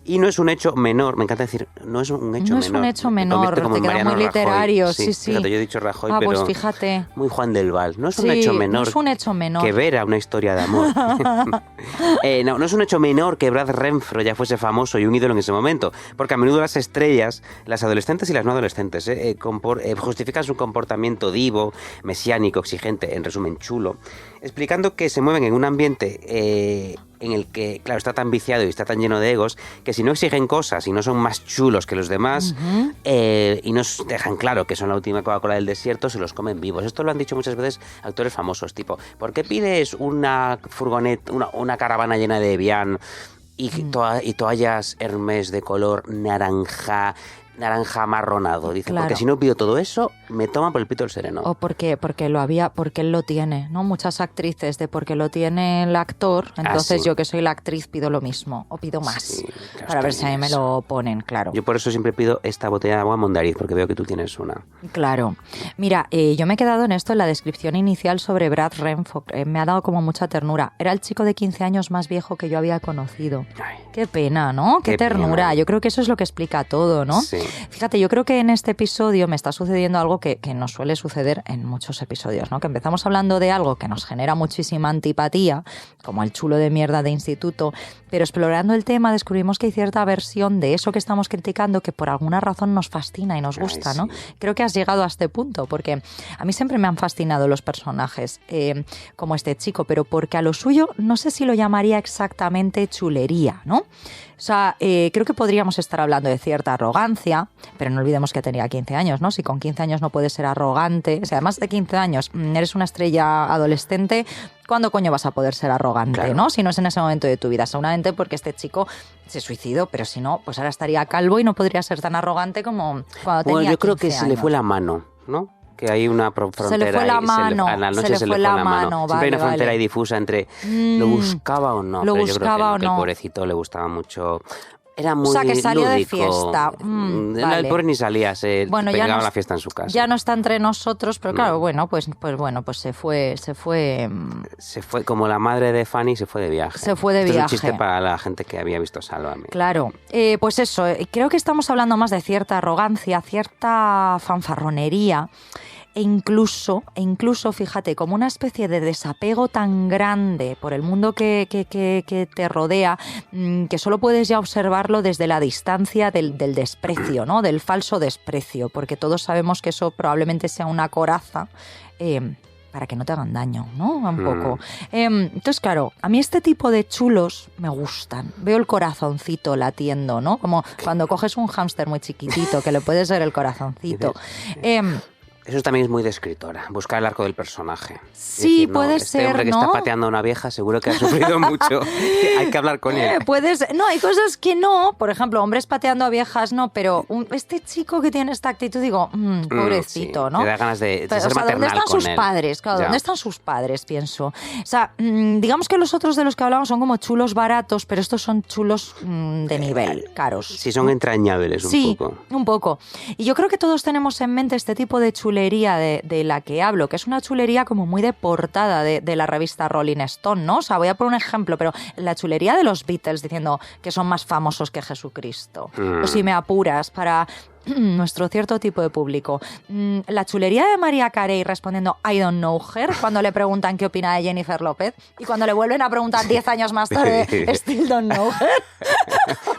Y no es un hecho menor, me encanta decir, no es un hecho menor. No es un hecho menor, te queda muy literario, sí. Fíjate, yo he dicho Rajoy, pues pero fíjate. Muy Juan del Val. No es un hecho menor. No es un hecho menor. Que Vera, una historia de amor. No es un hecho menor que Brad Renfro ya fuese famoso y un ídolo en ese momento, porque a menudo las estrellas, las adolescentes y las no adolescentes, justifican su comportamiento divo, mesiánico, exigente, en resumen chulo, explicando que se mueven en un ambiente en el que, claro, está tan viciado y está tan lleno de egos, que si no exigen cosas y no son más chulos que los demás, y nos dejan claro que son la última Coca-Cola del desierto, se los comen vivos. Esto lo han dicho muchas veces actores famosos, tipo, ¿por qué pides una furgoneta, una caravana llena de Evian y toallas Hermès de color naranja, naranja amarronado. Dice, Claro. porque si no pido todo eso, me toma por el pito el sereno. O porque él lo tiene, ¿no? Muchas actrices de porque lo tiene el actor, entonces sí. yo que soy la actriz pido lo mismo, o pido más, Sí, claro, para ver si a mí me eso. lo ponen, claro. Yo por eso siempre pido esta botella de agua Mondariz, porque veo que tú tienes una. Claro. Mira, yo me he quedado en esto, en la descripción inicial sobre Brad Renfro. Me ha dado como mucha ternura. Era el chico de 15 años más viejo que yo había conocido. Ay. Qué pena, ¿no? Qué ternura. pena. Yo creo que eso es lo que explica todo, ¿no? Sí. Fíjate, yo creo que en este episodio me está sucediendo algo que nos suele suceder en muchos episodios, ¿no? Que empezamos hablando de algo que nos genera muchísima antipatía, como el chulo de mierda de instituto, pero explorando el tema descubrimos que hay cierta versión de eso que estamos criticando que por alguna razón nos fascina y nos gusta, Ay, ¿no? sí. Creo que has llegado a este punto, porque a mí siempre me han fascinado los personajes, como este chico, pero porque a lo suyo no sé si lo llamaría exactamente chulería, ¿no? O sea, creo que podríamos estar hablando de cierta arrogancia, pero no olvidemos que tenía 15 años, ¿no? Si con 15 años no puedes ser arrogante, si además de 15 años eres una estrella adolescente, ¿cuándo coño vas a poder ser arrogante, Claro. no? Si no es en ese momento de tu vida, seguramente porque este chico se suicidó, pero si no, pues ahora estaría calvo y no podría ser tan arrogante como cuando tenía 15 Bueno, yo creo que años. se le fue la mano, ¿no? Que hay una frontera Se le fue la ahí, mano, a la noche se le fue la mano. Siempre hay una vale, frontera vale. ahí difusa entre lo buscaba o no. Lo pero yo creo buscaba o que el no. pobrecito le gustaba mucho. Era muy O sea, que salió de lúdico. fiesta. El Vale. pobre ni salía, se Bueno, ya pegaba no, la fiesta en su casa. ya no está entre nosotros, pero claro, No. bueno, pues se fue Se fue como la madre de Fanny, se fue de viaje. Se fue de Esto viaje. Es un chiste para la gente que había visto Sálvame. Claro, pues eso, creo que estamos hablando más de cierta arrogancia, cierta fanfarronería e incluso, fíjate, como una especie de desapego tan grande por el mundo que te rodea, que solo puedes ya observarlo desde la distancia del desprecio, ¿no? Del falso desprecio, porque todos sabemos que eso probablemente sea una coraza. Para que no te hagan daño, ¿no? Un poco. Entonces, claro, a mí este tipo de chulos me gustan. Veo el corazoncito latiendo, ¿no? Como cuando coges un hámster muy chiquitito, que le puedes ver el corazoncito. Eso también es muy de escritora, buscar el arco del personaje. Sí, No, puede este ser, hombre que ¿no? está pateando a una vieja seguro que ha sufrido mucho. Hay que hablar con él. No, hay cosas que no. Por ejemplo, hombres pateando a viejas, no. Pero este chico que tiene esta actitud, digo, pobrecito, sí, ¿no? te da ganas de Pero, ser o sea, ¿dónde maternal están con sus él? padres? Claro, Ya. ¿dónde están sus padres? Pienso. O sea, digamos que los otros de los que hablamos son como chulos baratos, pero estos son chulos de nivel, caros. Sí, son entrañables un poco. Un poco. Y yo creo que todos tenemos en mente este tipo de chulería de la que hablo, que es una chulería como muy de portada de la revista Rolling Stone, ¿no? O sea, voy a poner un ejemplo, pero la chulería de los Beatles diciendo que son más famosos que Jesucristo. O si me apuras para nuestro cierto tipo de público. La chulería de Mariah Carey respondiendo I don't know her cuando le preguntan qué opina de Jennifer López y cuando le vuelven a preguntar 10 años más tarde still don't know her.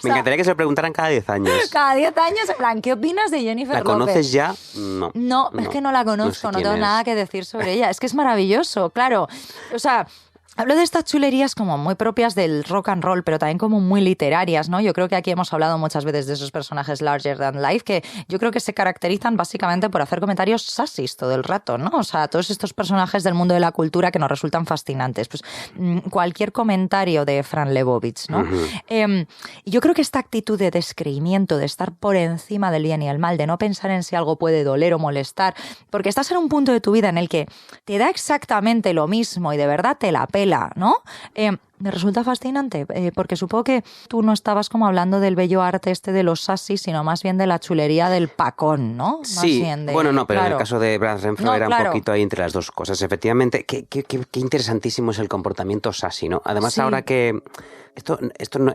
Me encantaría que se lo preguntaran cada 10 años. Cada 10 años, en plan, ¿qué opinas de Jennifer ¿La López? conoces ya? No. No, es que no la conozco, sé no quién tengo es. nada que decir sobre ella. Es que es maravilloso, claro. O sea, hablo de estas chulerías como muy propias del rock and roll, pero también como muy literarias, ¿no? Yo creo que aquí hemos hablado muchas veces de esos personajes larger than life, que yo creo que se caracterizan básicamente por hacer comentarios sasis todo el rato, ¿no? O sea, todos estos personajes del mundo de la cultura que nos resultan fascinantes. Pues cualquier comentario de Fran Lebowitz, ¿no? Y yo creo que esta actitud de descreimiento, de estar por encima del bien y el mal, de no pensar en si algo puede doler o molestar, porque estás en un punto de tu vida en el que te da exactamente lo mismo y de verdad te la pela, ¿no? Me resulta fascinante, porque supongo que tú no estabas como hablando del bello arte este de los sasis, sino más bien de la chulería del pacón, ¿no? Más Sí, bien de, bueno, no, pero claro. en el caso de Brad Renfro No, era claro. un poquito ahí entre las dos cosas. Efectivamente, qué interesantísimo es el comportamiento sassy, ¿no? Además, Sí. ahora que...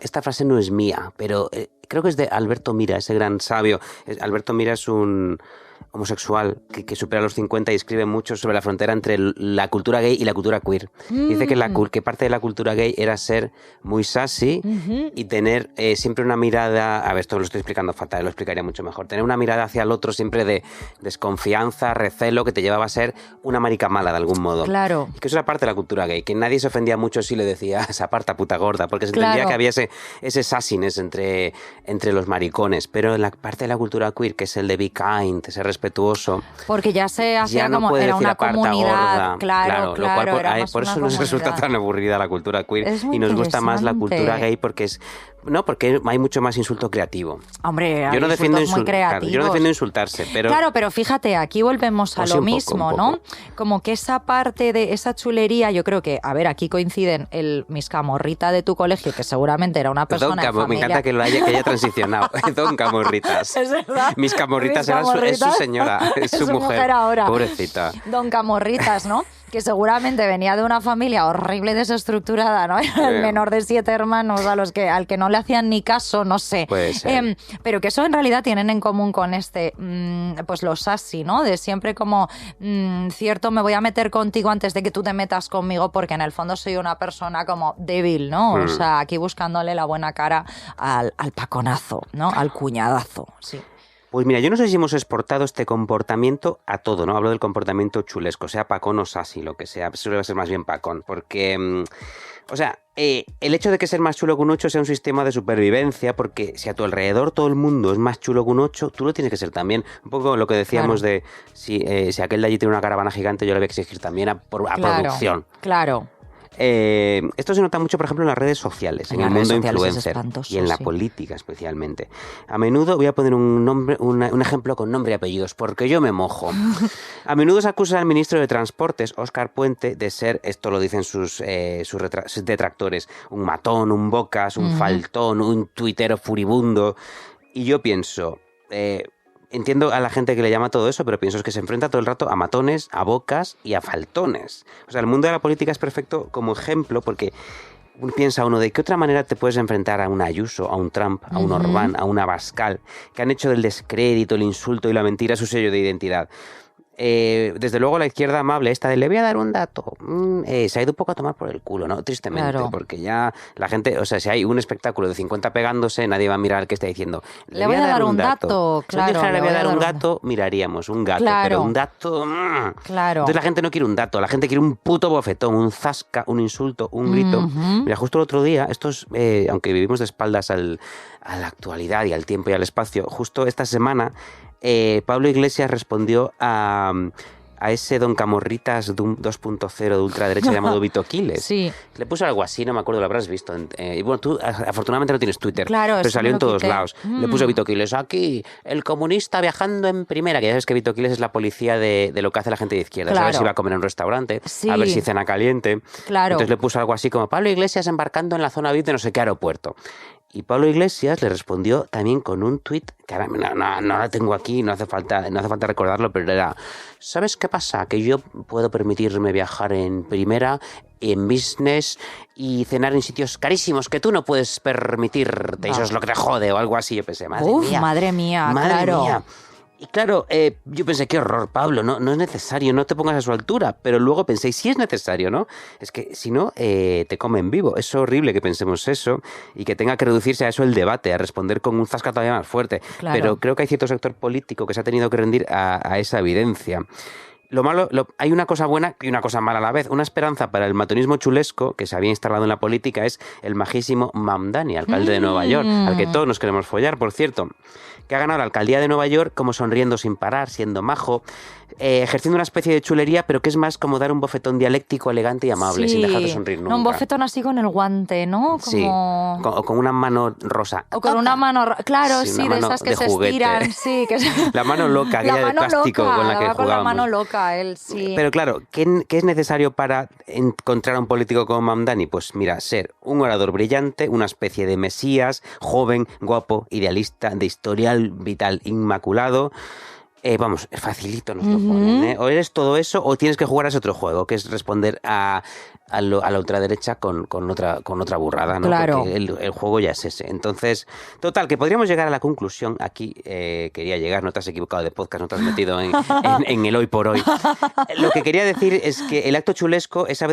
esta frase no es mía, pero creo que es de Alberto Mira, ese gran sabio. Alberto Mira es un homosexual que supera los 50 y escribe mucho sobre la frontera entre la cultura gay y la cultura queer. Dice que parte de la cultura gay era ser muy sassy y tener siempre una mirada, a ver, esto lo estoy explicando fatal, lo explicaría mucho mejor, tener una mirada hacia el otro siempre de desconfianza, recelo, que te llevaba a ser una marica mala de algún modo. Claro. Y que eso era parte de la cultura gay, que nadie se ofendía mucho si le decía esa parta puta gorda, porque se entendía Claro. que había ese sassiness entre los maricones, pero en la parte de la cultura queer, que es el de be kind, ese respetuoso, Porque ya se hacía ya no como, puede era decir una aparta, comunidad, gorda. claro, lo cual era más por una eso nos resulta comunidad. tan aburrida la cultura queer Es muy y nos gusta más la interesante. cultura gay porque es No, porque hay mucho más insulto creativo. Hombre, hay yo no defiendo insultos muy creativos. Yo no defiendo insultarse, pero... Claro, pero fíjate, aquí volvemos a Pues sí, lo un poco, mismo, un ¿no? poco. Como que esa parte de esa chulería, yo creo que, a ver, aquí coinciden Miss Camorrita de tu colegio, que seguramente era una persona de Me familia... encanta que haya transicionado. Don Camorritas. Es verdad. Mis Camorritas Mis Camorritas es su señora, es su mujer ahora. Pobrecita. Don Camorritas, ¿no? Que seguramente venía de una familia horrible y desestructurada, ¿no? El menor de 7 hermanos al que no le hacían ni caso, no sé. Puede ser. Pero que eso en realidad tienen en común con pues los sassy, ¿no? De siempre como, cierto, me voy a meter contigo antes de que tú te metas conmigo porque en el fondo soy una persona como débil, ¿no? O sea, aquí buscándole la buena cara al paconazo, ¿no? Al cuñadazo, sí. Pues mira, yo no sé si hemos exportado este comportamiento a todo, ¿no? Hablo del comportamiento chulesco, sea pacón o sassy, lo que sea, suele ser más bien pacón, porque, el hecho de que ser más chulo que un 8 sea un sistema de supervivencia, porque si a tu alrededor todo el mundo es más chulo que un 8, tú lo tienes que ser también. Un poco lo que decíamos de si aquel de allí tiene una caravana gigante, yo le voy a exigir también a producción. Claro. Esto se nota mucho, por ejemplo, en las redes sociales, en el mundo influencer y en la sí. política especialmente. A menudo, voy a poner un ejemplo con nombre y apellidos, porque yo me mojo. A menudo se acusa al ministro de Transportes, Óscar Puente, de ser, esto lo dicen sus detractores, un matón, un bocas, un faltón, un tuitero furibundo. Y yo pienso... entiendo a la gente que le llama todo eso, pero pienso que se enfrenta todo el rato a matones, a bocas y a faltones. O sea, el mundo de la política es perfecto como ejemplo porque piensa uno de qué otra manera te puedes enfrentar a un Ayuso, a un Trump, a un Orbán, a un Abascal, que han hecho del descrédito, el insulto y la mentira su sello de identidad. Desde luego la izquierda amable esta de le voy a dar un dato se ha ido un poco a tomar por el culo, ¿no? Tristemente, claro. Porque ya la gente, o sea, si hay un espectáculo de 50 pegándose, nadie va a mirar al que está diciendo le voy a dar un dato, claro. Si dijera le voy a dar un gato, miraríamos un gato, claro. Pero un dato... Claro. Entonces la gente no quiere un dato, la gente quiere un puto bofetón, un zasca, un insulto, un grito. Mira, justo el otro día, aunque vivimos de espaldas a la actualidad y al tiempo y al espacio, justo esta semana Pablo Iglesias respondió a ese Don Camorritas 2.0 de ultraderecha llamado Vito Quiles. Sí. Le puso algo así, no me acuerdo, lo habrás visto. Y bueno, tú afortunadamente no tienes Twitter, claro, pero salió en todos quité. lados. Le puso Vito Quiles, aquí, el comunista viajando en primera, que ya sabes que Vito Quiles es la policía de lo que hace la gente de izquierda. Claro. A ver si va a comer en un restaurante, sí. a ver si cena caliente. Claro. Entonces le puso algo así como Pablo Iglesias embarcando en la zona VIP de no sé qué aeropuerto. Y Pablo Iglesias le respondió también con un tuit que ahora no la tengo aquí, no hace falta recordarlo, pero era, ¿sabes qué pasa? Que yo puedo permitirme viajar en primera, en business y cenar en sitios carísimos que tú no puedes permitirte, eso es lo que te jode o algo así. Yo pensé, madre mía, claro. mía. Y claro, yo pensé, qué horror, Pablo, no es necesario, no te pongas a su altura. Pero luego pensé, sí es necesario, ¿no? Es que si no, te comen vivo. Es horrible que pensemos eso y que tenga que reducirse a eso el debate, a responder con un zasca todavía más fuerte. Claro. Pero creo que hay cierto sector político que se ha tenido que rendir a esa evidencia. Lo malo, hay una cosa buena y una cosa mala a la vez. Una esperanza para el matonismo chulesco que se había instalado en la política es el majísimo Mamdani, alcalde de Nueva York, al que todos nos queremos follar, por cierto, que ha ganado la alcaldía de Nueva York como sonriendo sin parar, siendo majo, ejerciendo una especie de chulería, pero que es más como dar un bofetón dialéctico, elegante y amable, sin dejar de sonreír nunca. No, un bofetón así con el guante, ¿no? Como... Sí, o con una mano rosa. O con una mano, claro, Sí, sí, una de mano esas que de se juguete. estiran, sí, que La mano loca, aquella de plástico loca, con la que va jugábamos. con la mano loca, él sí. Pero claro, ¿qué es necesario para encontrar a un político como Mamdani? Pues mira, ser un orador brillante, una especie de mesías, joven, guapo, idealista, de historial vital inmaculado. Vamos, facilito nos lo ponen, ¿eh? O eres todo eso o tienes que jugar a ese otro juego, que es responder a la ultraderecha con otra burrada, ¿no? Claro. Porque el juego ya es ese. Entonces, total, que podríamos llegar a la conclusión, aquí quería llegar, no te has equivocado de podcast, no te has metido en el hoy por hoy. Lo que quería decir es que el acto chulesco es a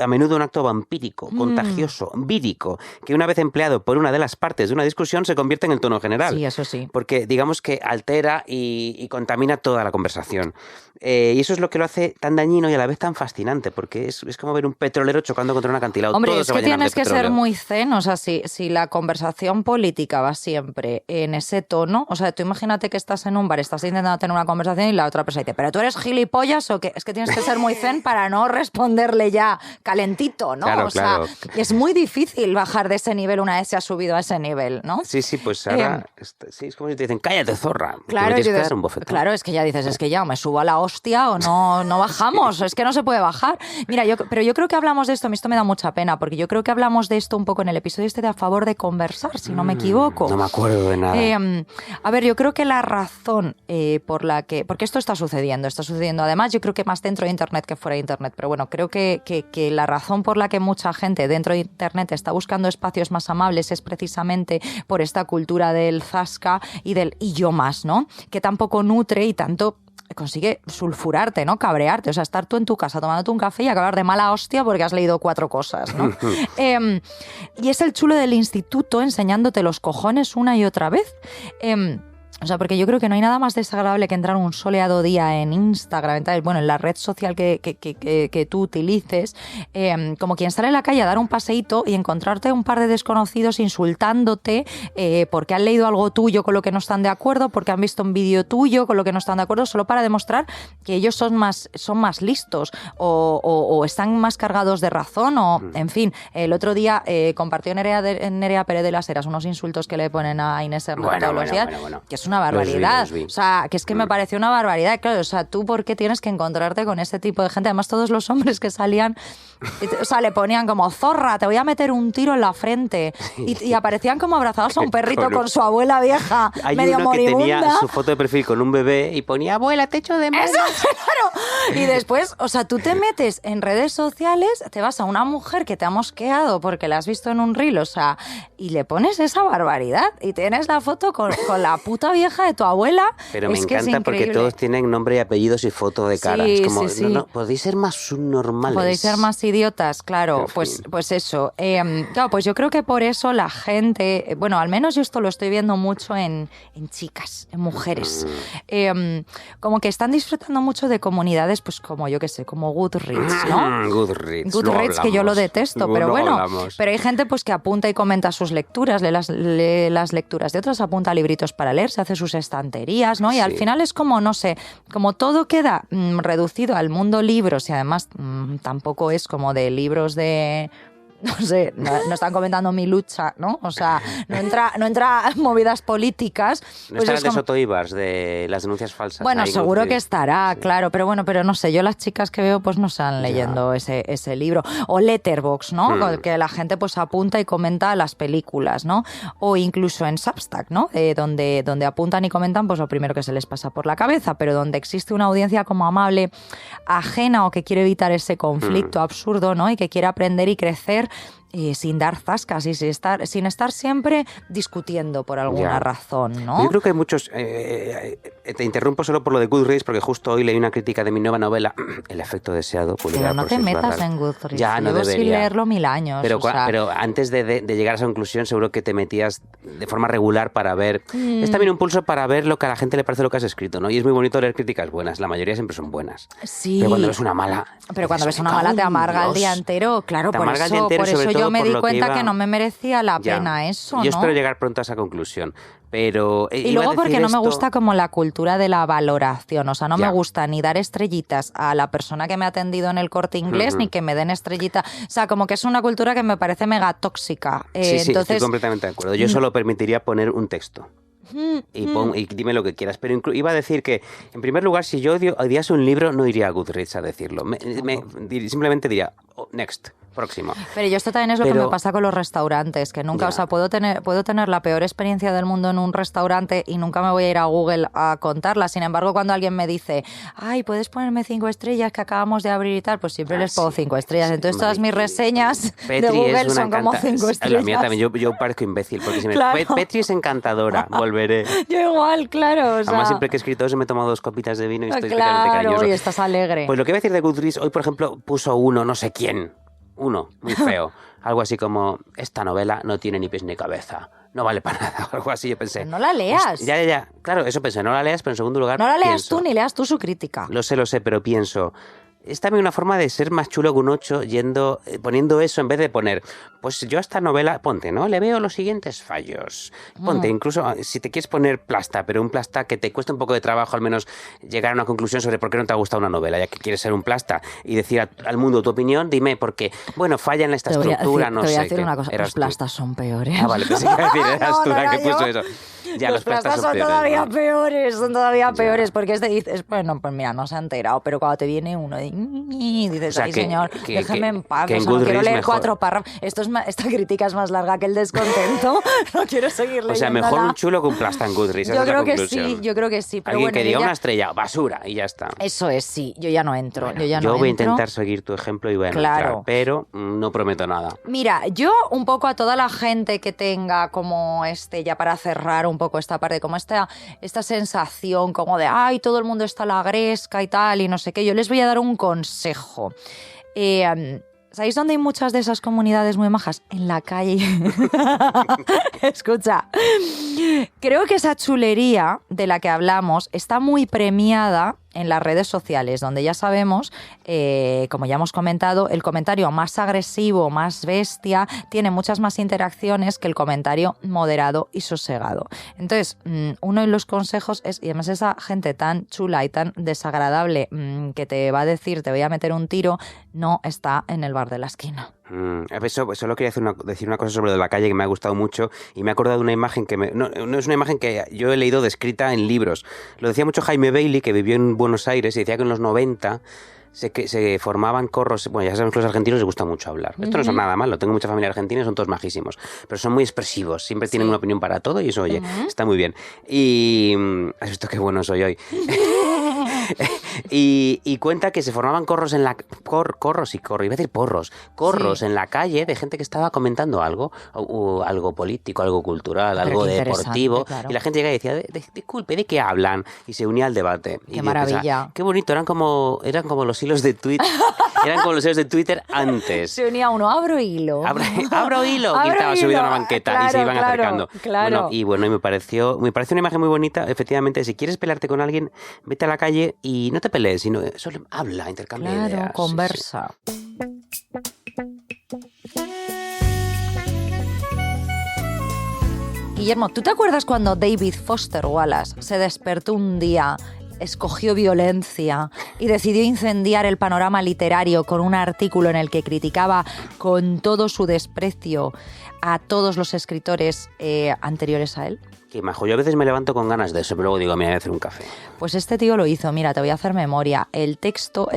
menudo un acto vampírico, contagioso, vírico, que una vez empleado por una de las partes de una discusión se convierte en el tono general. Sí, eso sí. Porque digamos que altera y contamina toda la conversación. Y eso es lo que lo hace tan dañino y a la vez tan fascinante, porque es como ver un pet petrolero chocando contra un acantilado. Hombre, Todo es se va que a llenar tienes de que ser petróleo. muy zen, o sea, si la conversación política va siempre en ese tono, o sea, tú imagínate que estás en un bar, estás intentando tener una conversación y la otra persona dice, ¿pero tú eres gilipollas o qué? Es que tienes que ser muy zen para no responderle ya calentito, ¿no? Claro, o sea, claro. es muy difícil bajar de ese nivel una vez se ha subido a ese nivel, ¿no? Sí, pues ahora... sí, es como si te dicen, cállate, zorra. Claro, Tú me tienes y que dices, dar un bofetón. claro, es que ya dices, es que ya o me subo a la hostia o no bajamos, es que no se puede bajar. Mira, pero yo creo que hablamos de esto, a mí esto me da mucha pena, porque yo creo que hablamos de esto un poco en el episodio de A favor de conversar, si no me equivoco. No me acuerdo de nada. A ver, yo creo que la razón por la que... Porque esto está sucediendo además, yo creo que más dentro de Internet que fuera de Internet, pero bueno, creo que la razón por la que mucha gente dentro de Internet está buscando espacios más amables es precisamente por esta cultura del zasca y del y yo más, ¿no? Que tampoco nutre y tanto consigue sulfurarte, ¿no? Cabrearte, o sea, estar tú en tu casa tomándote un café y acabar de mala hostia porque has leído 4 cosas, ¿no? Y es el chulo del instituto enseñándote los cojones una y otra vez. O sea, porque yo creo que no hay nada más desagradable que entrar un soleado día en Instagram, en la red social que tú utilices, como quien sale a la calle a dar un paseíto y encontrarte un par de desconocidos insultándote porque han leído algo tuyo con lo que no están de acuerdo, porque han visto un vídeo tuyo con lo que no están de acuerdo, solo para demostrar que ellos son más listos o están más cargados de razón o, en fin. El otro día compartió Nerea Pérez de las Heras unos insultos que le ponen a Inés Hernández todos los días, que es una barbaridad. Los vi. O sea, que es que me pareció una barbaridad. Claro, o sea, ¿tú por qué tienes que encontrarte con ese tipo de gente? Además, todos los hombres que salían, o sea, le ponían como, zorra, te voy a meter un tiro en la frente. Y aparecían como abrazados a un perrito con su abuela vieja, Hay medio uno que moribunda. tenía su foto de perfil con un bebé y ponía, abuela, te echo de menos. Eso, claro. Y después, o sea, tú te metes en redes sociales, te vas a una mujer que te ha mosqueado porque la has visto en un reel, o sea, y le pones esa barbaridad y tienes la foto con la puta vieja de tu abuela. Pero me Es que es encanta porque increíble. todos tienen nombre y apellidos y foto de cara. Sí, Es como, sí. no, podéis ser más subnormales. Podéis ser más idiotas, claro. En fin. Pues eso. Claro, pues yo creo que por eso la gente, bueno, al menos yo esto lo estoy viendo mucho en chicas, en mujeres, como que están disfrutando mucho de comunidades, pues como yo qué sé, como Goodreads, ¿no? Goodreads. Goodreads, que yo lo detesto, pero bueno, Hablamos. pero hay gente pues que apunta y comenta sus lecturas, lee las lecturas de otros, apunta libritos para leer, se hace sus estanterías, ¿no? Y al final es como, no sé, como todo queda reducido al mundo libros y además tampoco es como de libros de... No sé, no están comentando mi lucha, ¿no? O sea, no entra movidas políticas. No Pues estará es el de como... Soto Ibars, de las denuncias falsas. Bueno, ahí en seguro que Goodreads. estará, Sí. claro, pero no sé, yo las chicas que veo pues no están leyendo ese libro. O Letterboxd, ¿no? Que la gente pues apunta y comenta las películas, ¿no? O incluso en Substack, ¿no? Donde apuntan y comentan pues lo primero que se les pasa por la cabeza, pero donde existe una audiencia como amable, ajena o que quiere evitar ese conflicto absurdo, ¿no? Y que quiere aprender y crecer sin dar zascas y sin estar siempre discutiendo por alguna razón, ¿no? Yo creo que hay muchos... te interrumpo solo por lo de Goodreads, porque justo hoy leí una crítica de mi nueva novela, El efecto deseado, publicada Pero no por te Six metas Barras. en Goodreads. Ya, no Llevo sin debería. leerlo 1000 años. Pero, o sea, pero antes de llegar a esa conclusión, seguro que te metías de forma regular para ver... Es también un pulso para ver lo que a la gente le parece lo que has escrito, ¿no? Y es muy bonito leer críticas buenas. La mayoría siempre son buenas. Sí. Pero cuando ves una mala... Pero cuando dices, ves una "Me mala cago te en amarga el Dios". día entero. Claro, Te por amarga el día eso, entero, por eso sobre yo todo me por di lo que cuenta iba- que no me merecía la Ya. pena eso, Yo ¿no? espero llegar pronto a esa conclusión. Pero... Y luego porque no me gusta como la cultura de la valoración, o sea, no Ya. me gusta ni dar estrellitas a la persona que me ha atendido en el Corte Inglés, ni que me den estrellita, o sea, como que es una cultura que me parece mega tóxica. Sí, sí, estoy Entonces, completamente de acuerdo. Yo solo permitiría poner un texto. Y dime lo que quieras. Pero iba a decir que, en primer lugar, si yo odiase un libro, no iría a Goodreads a decirlo. Simplemente diría, next, próximo. Pero yo esto también es lo que Pero- me pasa con los restaurantes, que nunca, Ya. o sea, puedo tener la peor experiencia del mundo en un restaurante y nunca me voy a ir a Google a contarla. Sin embargo, cuando alguien me dice, ay, ¿puedes ponerme 5 estrellas que acabamos de abrir y tal? Pues siempre les pongo 5 estrellas. Entonces todas mis reseñas de Petri Google es una son como 5 estrellas. La mía también, yo parezco imbécil, porque si me... Claro. Petri es encantadora, volveré. Yo igual, claro. O sea, Además, siempre que he escrito eso me he tomado 2 copitas de vino y estoy claro, especialmente cariñoso. y estás alegre. Pues lo que iba a decir de Goodreads, hoy por ejemplo puso uno, no sé quién, uno, muy feo, algo así como, esta novela no tiene ni pies ni cabeza, no vale para nada, algo así, yo pensé. No la leas. Ya, claro, eso pensé, no la leas, pero en segundo lugar No la leas pienso, tú ni leas tú su crítica. Lo sé, pero pienso, es también una forma de ser más chulo que un 8 poniendo eso en vez de poner, pues yo a esta novela, ponte, ¿no? Le veo los siguientes fallos. Ponte, incluso si te quieres poner plasta, pero un plasta que te cuesta un poco de trabajo al menos llegar a una conclusión sobre por qué no te ha gustado una novela, ya que quieres ser un plasta y decir al mundo tu opinión, dime, porque, bueno, falla en esta estructura, no sé. Te voy a decir qué. una cosa, Eras los tú. plastas son peores. Ah, vale, pensé que iba a decir, eras tú la que puso yo. eso. Ya, los plastas son peores, todavía ¿no? peores, porque este dices, bueno, pues mira, no se ha enterado, pero cuando te viene uno y dices, O sea, ay que- señor, que- déjeme que- en paz, que en o sea, no quiero Goodreads leer mejor. 4 párrafos. Esta crítica es más larga que el descontento, no quiero seguir leyéndola. O sea, mejor un chulo que un plasta en Goodreads. esa Yo es la creo que conclusión. sí, yo creo que sí, pero Alguien bueno, que diga yo ya- una estrella, basura, y ya está. Eso es, sí, yo ya no entro, Bueno, yo ya no voy a entro. intentar seguir tu ejemplo y voy a no Claro. entrar, pero no prometo nada. Mira, yo un poco a toda la gente que tenga como ya para cerrar un poco esta parte, como esta sensación como de, ay, todo el mundo está a la gresca y tal, y no sé qué, yo les voy a dar un consejo. ¿Sabéis dónde hay muchas de esas comunidades muy majas? En la calle. Escucha, creo que esa chulería de la que hablamos está muy premiada en las redes sociales, donde ya sabemos, como ya hemos comentado, el comentario más agresivo, más bestia, tiene muchas más interacciones que el comentario moderado y sosegado. Entonces, uno de los consejos es, y además esa gente tan chula y tan desagradable que te va a decir, te voy a meter un tiro, no está en el bar de la esquina. Solo quería decir una cosa sobre lo de la calle que me ha gustado mucho y me he acordado de una imagen que no es una imagen que yo he leído descrita en libros. Lo decía mucho Jaime Bailey, que vivió en Buenos Aires, y decía que en los 90 se formaban corros. Bueno, ya sabemos que a los argentinos les gusta mucho hablar. Esto no son nada malo, tengo mucha familia argentina y son todos majísimos, pero son muy expresivos, siempre tienen una opinión para todo y eso, oye, está muy bien. Y has visto qué bueno soy hoy. Y cuenta que se formaban corros en la iba a decir porros, corros en la calle de gente que estaba comentando algo, o algo político, algo cultural, Pero algo qué deportivo, interesante, claro. y la gente llegaba y decía, disculpe, ¿de qué hablan? Y se unía al debate. Qué Y yo maravilla. pensaba, qué bonito, eran como los hilos de Twitter, antes. Se unía uno, abro hilo. Abro hilo, Abro y estaba subido a una hilo. banqueta y se iban acercando. Claro. Y me pareció una imagen muy bonita. Efectivamente, si quieres pelearte con alguien, vete a la calle y no te pelees, sino solo habla, intercambia ideas. Claro, Sí, conversa. Guillermo, ¿tú te acuerdas cuando David Foster Wallace se despertó un día, escogió violencia y decidió incendiar el panorama literario con un artículo en el que criticaba con todo su desprecio a todos los escritores anteriores a él? Qué majo. Yo a veces me levanto con ganas de eso, pero luego digo, mira, voy a hacer un café. Pues este tío lo hizo. Mira, te voy a hacer memoria. El texto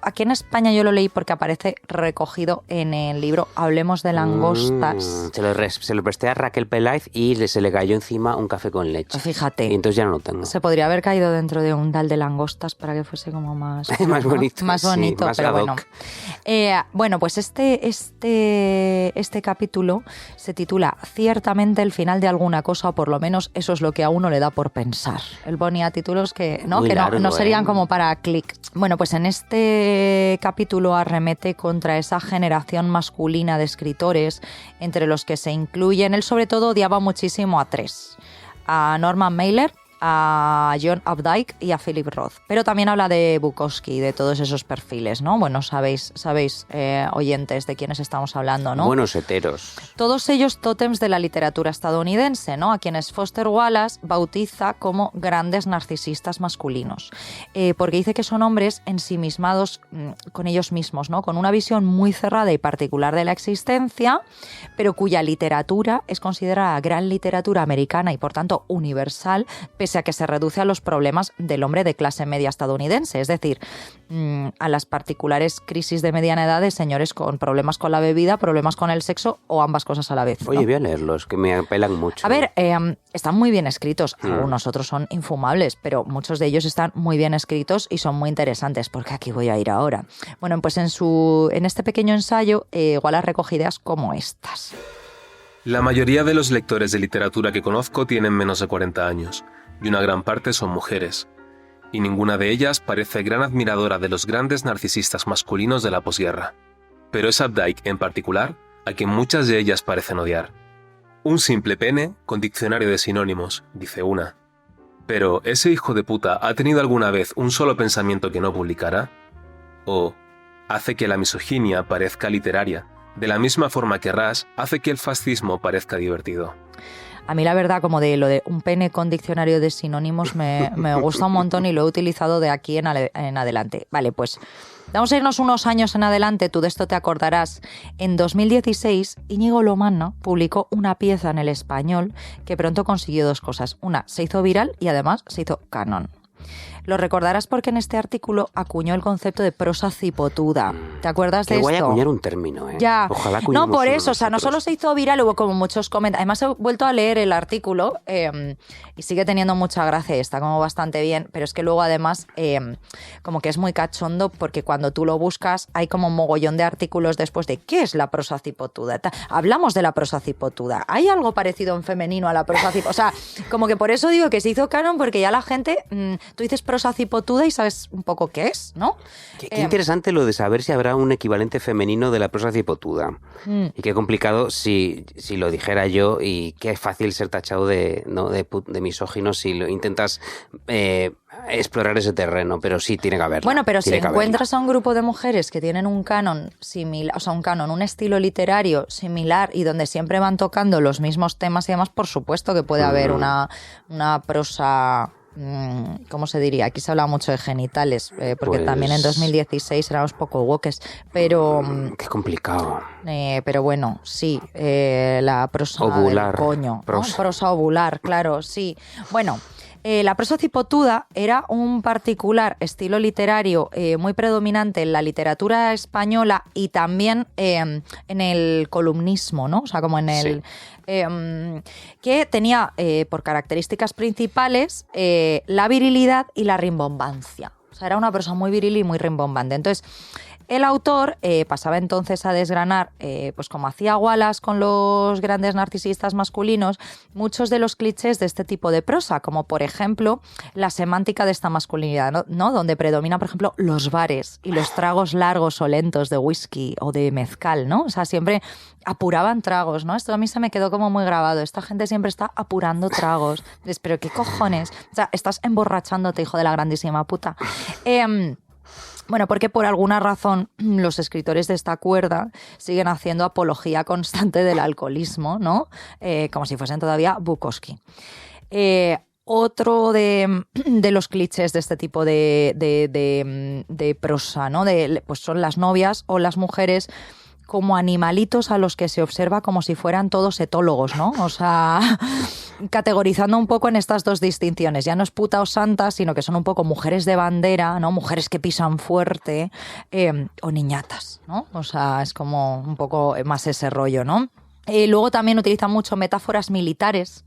aquí en España yo lo leí porque aparece recogido en el libro Hablemos de langostas. Se lo presté a Raquel Peláez y se le cayó encima un café con leche. Fíjate. Y entonces ya no lo tengo. Se podría haber caído dentro de un tal de langostas para que fuese como más... Más bonito. Más bonito, sí, más pero ad hoc. bueno. Bueno, pues este capítulo se titula Ciertamente el final de alguna cosa, o por lo menos eso es lo que a uno le da por pensar. Él ponía títulos que Muy no largo, serían como para clic. Bueno, pues en este capítulo arremete contra esa generación masculina de escritores, entre los que se incluyen, él sobre todo odiaba muchísimo a 3. A Norman Mailer, a John Updike y a Philip Roth. Pero también habla de Bukowski, de todos esos perfiles, ¿no? Bueno, sabéis oyentes, de quiénes estamos hablando, ¿no? Buenos heteros. Todos ellos tótems de la literatura estadounidense, ¿no? A quienes Foster Wallace bautiza como grandes narcisistas masculinos. Porque dice que son hombres ensimismados con ellos mismos, ¿no? Con una visión muy cerrada y particular de la existencia, pero cuya literatura es considerada gran literatura americana y, por tanto, universal, pese a que se reduce a los problemas del hombre de clase media estadounidense, es decir, a las particulares crisis de mediana edad de señores con problemas con la bebida, problemas con el sexo o ambas cosas a la vez, ¿no? Oye, voy a leerlos, que me apelan mucho. A ver, están muy bien escritos. Algunos otros son infumables, pero muchos de ellos están muy bien escritos y son muy interesantes, porque aquí voy a ir ahora. Bueno, pues en este pequeño ensayo, Wallace recoge ideas como estas. La mayoría de los lectores de literatura que conozco tienen menos de 40 años, y una gran parte son mujeres. Y ninguna de ellas parece gran admiradora de los grandes narcisistas masculinos de la posguerra. Pero es Updike, en particular, a quien muchas de ellas parecen odiar. Un simple pene con diccionario de sinónimos, dice una. Pero, ¿ese hijo de puta ha tenido alguna vez un solo pensamiento que no publicara? O hace que la misoginia parezca literaria, de la misma forma que Rush hace que el fascismo parezca divertido. A mí la verdad, como de lo de un pene con diccionario de sinónimos me gusta un montón y lo he utilizado de aquí en adelante. Vale, pues vamos a irnos unos años en adelante, tú de esto te acordarás. En 2016, Íñigo Lomana publicó una pieza en El Español que pronto consiguió dos cosas. Una, se hizo viral y además se hizo canon. Lo recordarás porque en este artículo acuñó el concepto de prosa cipotuda. ¿Te acuerdas de esto? Voy a acuñar un término, ¿eh? Ya. Ojalá no, por eso, o sea, no nosotros. solo se hizo viral, hubo como muchos comentarios. Además, he vuelto a leer el artículo y sigue teniendo mucha gracia, está como bastante bien, pero es que luego además como que es muy cachondo porque cuando tú lo buscas hay como un mogollón de artículos después de ¿qué es la prosa cipotuda? Hablamos de la prosa cipotuda. ¿Hay algo parecido en femenino a la prosa cipotuda? O sea, como que por eso digo que se hizo canon porque ya la gente, tú dices prosa cipotuda y sabes un poco qué es, ¿no? Qué interesante lo de saber si habrá un equivalente femenino de la prosa cipotuda. Y qué complicado si lo dijera yo, y qué fácil ser tachado de misógino si lo intentas explorar ese terreno, pero sí tiene que haberlo. Bueno, pero si tiene que encuentras haberlo. a un grupo de mujeres que tienen un canon similar, o sea, un estilo literario similar y donde siempre van tocando los mismos temas y demás, por supuesto que puede haber una prosa... ¿Cómo se diría? Aquí se habla mucho de genitales, porque Pues... también en 2016 éramos poco woques, pero... Qué complicado. Pero bueno, sí, la prosa Ovular. del coño. Prosa. ¿No? Prosa ovular, claro, sí. Bueno, la prosa cipotuda era un particular estilo literario muy predominante en la literatura española y también en el columnismo, ¿no? O sea, como en el... Sí. Que tenía por características principales la virilidad y la rimbombancia. O sea, era una prosa muy viril y muy rimbombante. Entonces, el autor pasaba entonces a desgranar, pues como hacía Wallace con los grandes narcisistas masculinos, muchos de los clichés de este tipo de prosa, como por ejemplo la semántica de esta masculinidad, ¿no? Donde predomina, por ejemplo, los bares y los tragos largos o lentos de whisky o de mezcal, ¿no? O sea, siempre apuraban tragos, ¿no? Esto a mí se me quedó como muy grabado. Esta gente siempre está apurando tragos. Dices, ¿pero qué cojones? O sea, estás emborrachándote, hijo de la grandísima puta. Bueno, porque por alguna razón los escritores de esta cuerda siguen haciendo apología constante del alcoholismo, ¿no? Como si fuesen todavía Bukowski. Otro de los clichés de este tipo de prosa, ¿no? Pues son las novias o las mujeres como animalitos a los que se observa como si fueran todos etólogos, ¿no? O sea, categorizando un poco en estas dos distinciones. Ya no es puta o santa, sino que son un poco mujeres de bandera, ¿no? Mujeres que pisan fuerte o niñatas, ¿no? O sea, es como un poco más ese rollo, ¿no? Luego también utilizan mucho metáforas militares.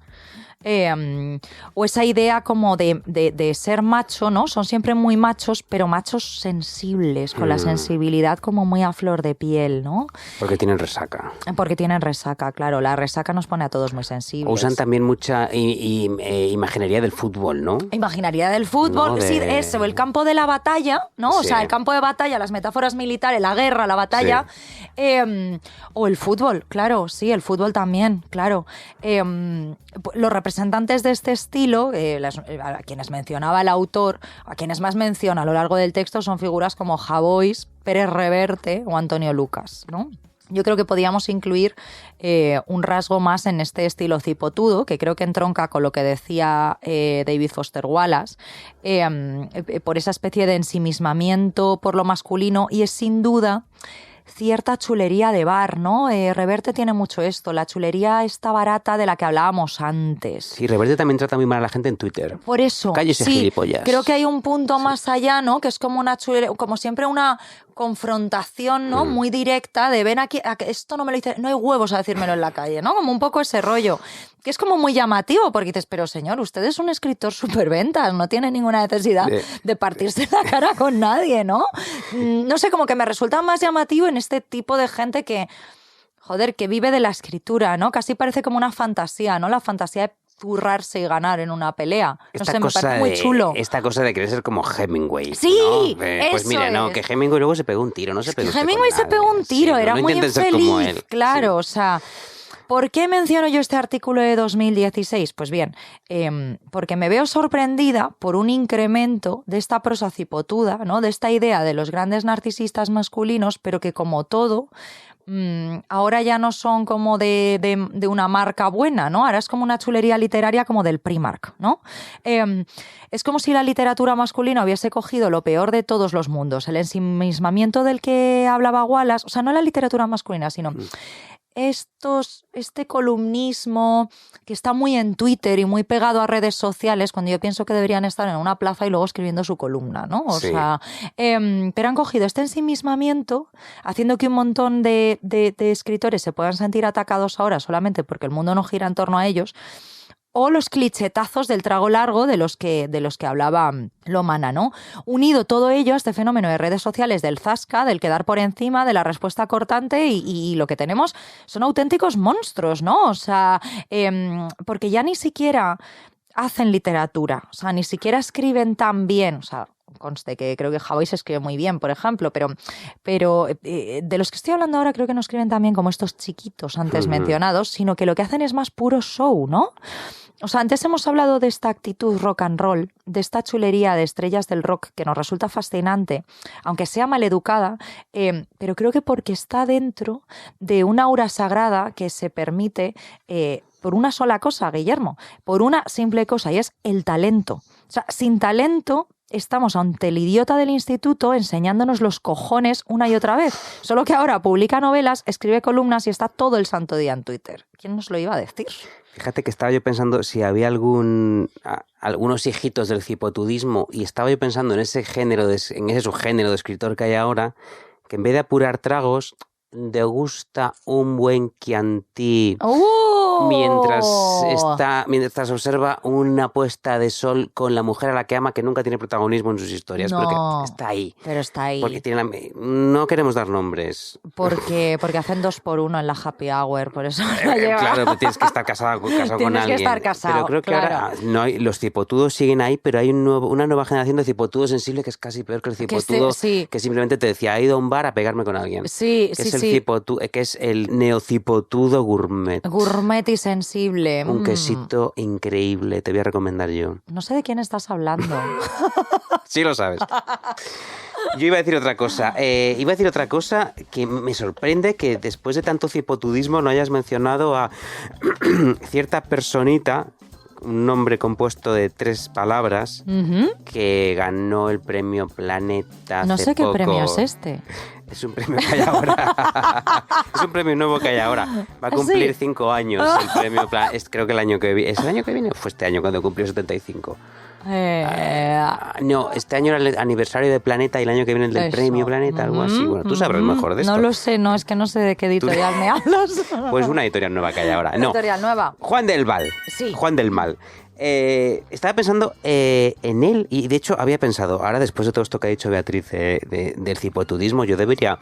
O esa idea como de ser macho, ¿no? Son siempre muy machos, pero machos sensibles, con la sensibilidad como muy a flor de piel, ¿no? Porque tienen resaca. Porque tienen resaca, claro. La resaca nos pone a todos muy sensibles. Usan también mucha imaginería del fútbol, ¿no? Imaginaría del fútbol, No, sí, eso, el campo de la batalla, ¿no? Sí. O sea, el campo de batalla, las metáforas militares, la guerra, la batalla. Sí. O el fútbol, claro, sí, el fútbol también, claro. Los representantes de este estilo, a quienes mencionaba el autor, a quienes más menciona a lo largo del texto, son figuras como Javois, Pérez Reverte o Antonio Lucas, ¿no? Yo creo que podíamos incluir un rasgo más en este estilo cipotudo, que creo que entronca con lo que decía David Foster Wallace, por esa especie de ensimismamiento por lo masculino, y es sin duda cierta chulería de bar, ¿no? Reverte tiene mucho esto, la chulería esta barata de la que hablábamos antes. Sí, Reverte también trata muy mal a la gente en Twitter. Por eso, Cállese, sí, gilipollas. creo que hay un punto más allá, ¿no? Que es como una chulería, como siempre una confrontación, ¿no? Muy directa de ven aquí, esto no me lo dice, no hay huevos a decírmelo en la calle, ¿no? Como un poco ese rollo, que es como muy llamativo, porque dices, pero señor, usted es un escritor superventas, no tiene ninguna necesidad de partirse la cara con nadie, ¿no? No sé, como que me resulta más llamativo en este tipo de gente que, joder, que vive de la escritura, ¿no? Casi parece como una fantasía, ¿no? La fantasía de zurrarse y ganar en una pelea. No sé, me parece muy chulo. Esta cosa de querer ser como Hemingway. Sí, ¿no? Pues eso mira, no, es. que Hemingway luego se pegó un tiro, no se pegó usted Hemingway con se nadie. pegó un tiro, Sí, era no muy intenten ser como infeliz, él. claro, Sí. o sea... ¿Por qué menciono yo este artículo de 2016? Pues bien, porque me veo sorprendida por un incremento de esta prosa cipotuda, ¿no? De esta idea de los grandes narcisistas masculinos, pero que como todo, ahora ya no son como de una marca buena, ¿no? Ahora es como una chulería literaria como del Primark, ¿no? Es como si la literatura masculina hubiese cogido lo peor de todos los mundos, el ensimismamiento del que hablaba Wallace, o sea, no la literatura masculina, sino este columnismo que está muy en Twitter y muy pegado a redes sociales, cuando yo pienso que deberían estar en una plaza y luego escribiendo su columna, ¿no? O sea, pero han cogido este ensimismamiento, haciendo que un montón de escritores se puedan sentir atacados ahora solamente porque el mundo no gira en torno a ellos, o los clichetazos del trago largo de los que hablaba Lomana, ¿no? Unido todo ello a este fenómeno de redes sociales del zasca, del quedar por encima, de la respuesta cortante y lo que tenemos son auténticos monstruos, ¿no? O sea, porque ya ni siquiera hacen literatura, o sea, ni siquiera escriben tan bien, o sea, conste que creo que Javois escribe muy bien, por ejemplo, pero de los que estoy hablando ahora creo que no escriben tan bien como estos chiquitos antes mencionados, sino que lo que hacen es más puro show, ¿no? O sea, antes hemos hablado de esta actitud rock and roll, de esta chulería de estrellas del rock que nos resulta fascinante, aunque sea maleducada, pero creo que porque está dentro de una aura sagrada que se permite por una sola cosa, Guillermo, por una simple cosa, y es el talento. O sea, sin talento estamos ante el idiota del instituto enseñándonos los cojones una y otra vez. Solo que ahora publica novelas, escribe columnas y está todo el santo día en Twitter. ¿Quién nos lo iba a decir? Fíjate que estaba yo pensando si había algunos hijitos del cipotudismo, y estaba yo pensando en ese subgénero de escritor que hay ahora, que en vez de apurar tragos, degusta un buen Chianti mientras observa una puesta de sol con la mujer a la que ama, que nunca tiene protagonismo en sus historias, no, pero que está ahí. Pero está ahí. Porque no queremos dar nombres. Porque hacen 2x1 en la happy hour, por eso claro, pero tienes que estar casado con alguien. Tienes que estar casado, pero creo que ahora los cipotudos siguen ahí, pero hay una nueva generación de cipotudo sensible que es casi peor que el cipotudo que simplemente te decía, he ido a un bar a pegarme con alguien. Sí, que es el neocipotudo gourmet. Gourmet y sensible. Un quesito increíble, te voy a recomendar yo. No sé de quién estás hablando. Sí lo sabes. Yo iba a decir otra cosa. Que me sorprende que después de tanto cipotudismo no hayas mencionado a cierta personita, un nombre compuesto de 3 palabras, que ganó el premio Planeta hace No sé poco. qué premio es este. Es un premio que hay ahora. Es un premio nuevo que hay ahora. Va a cumplir 5 años el premio Planeta. Creo que el año que viene. ¿Es el año que viene? Fue este año cuando cumplió 75. No, este año era el aniversario de Planeta y el año que viene el del premio Planeta, algo así. Bueno, tú sabrás mejor de esto. No lo sé, es que no sé de qué editorial me hablas. Pues una editorial nueva que hay ahora. No. Editorial nueva. Juan del Val. Sí. Juan del Mal. Estaba pensando en él, y de hecho había pensado, ahora después de todo esto que ha dicho Beatriz del cipotudismo, yo debería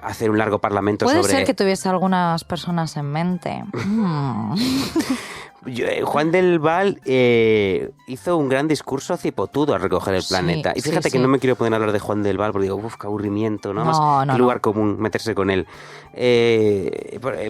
hacer un largo parlamento sobre... Puede ser que tuviese algunas personas en mente. Juan del Val hizo un gran discurso cipotudo al recoger el planeta. Y fíjate que no me quiero poner a hablar de Juan del Val porque digo, qué aburrimiento, ¿no? Qué lugar común meterse con él.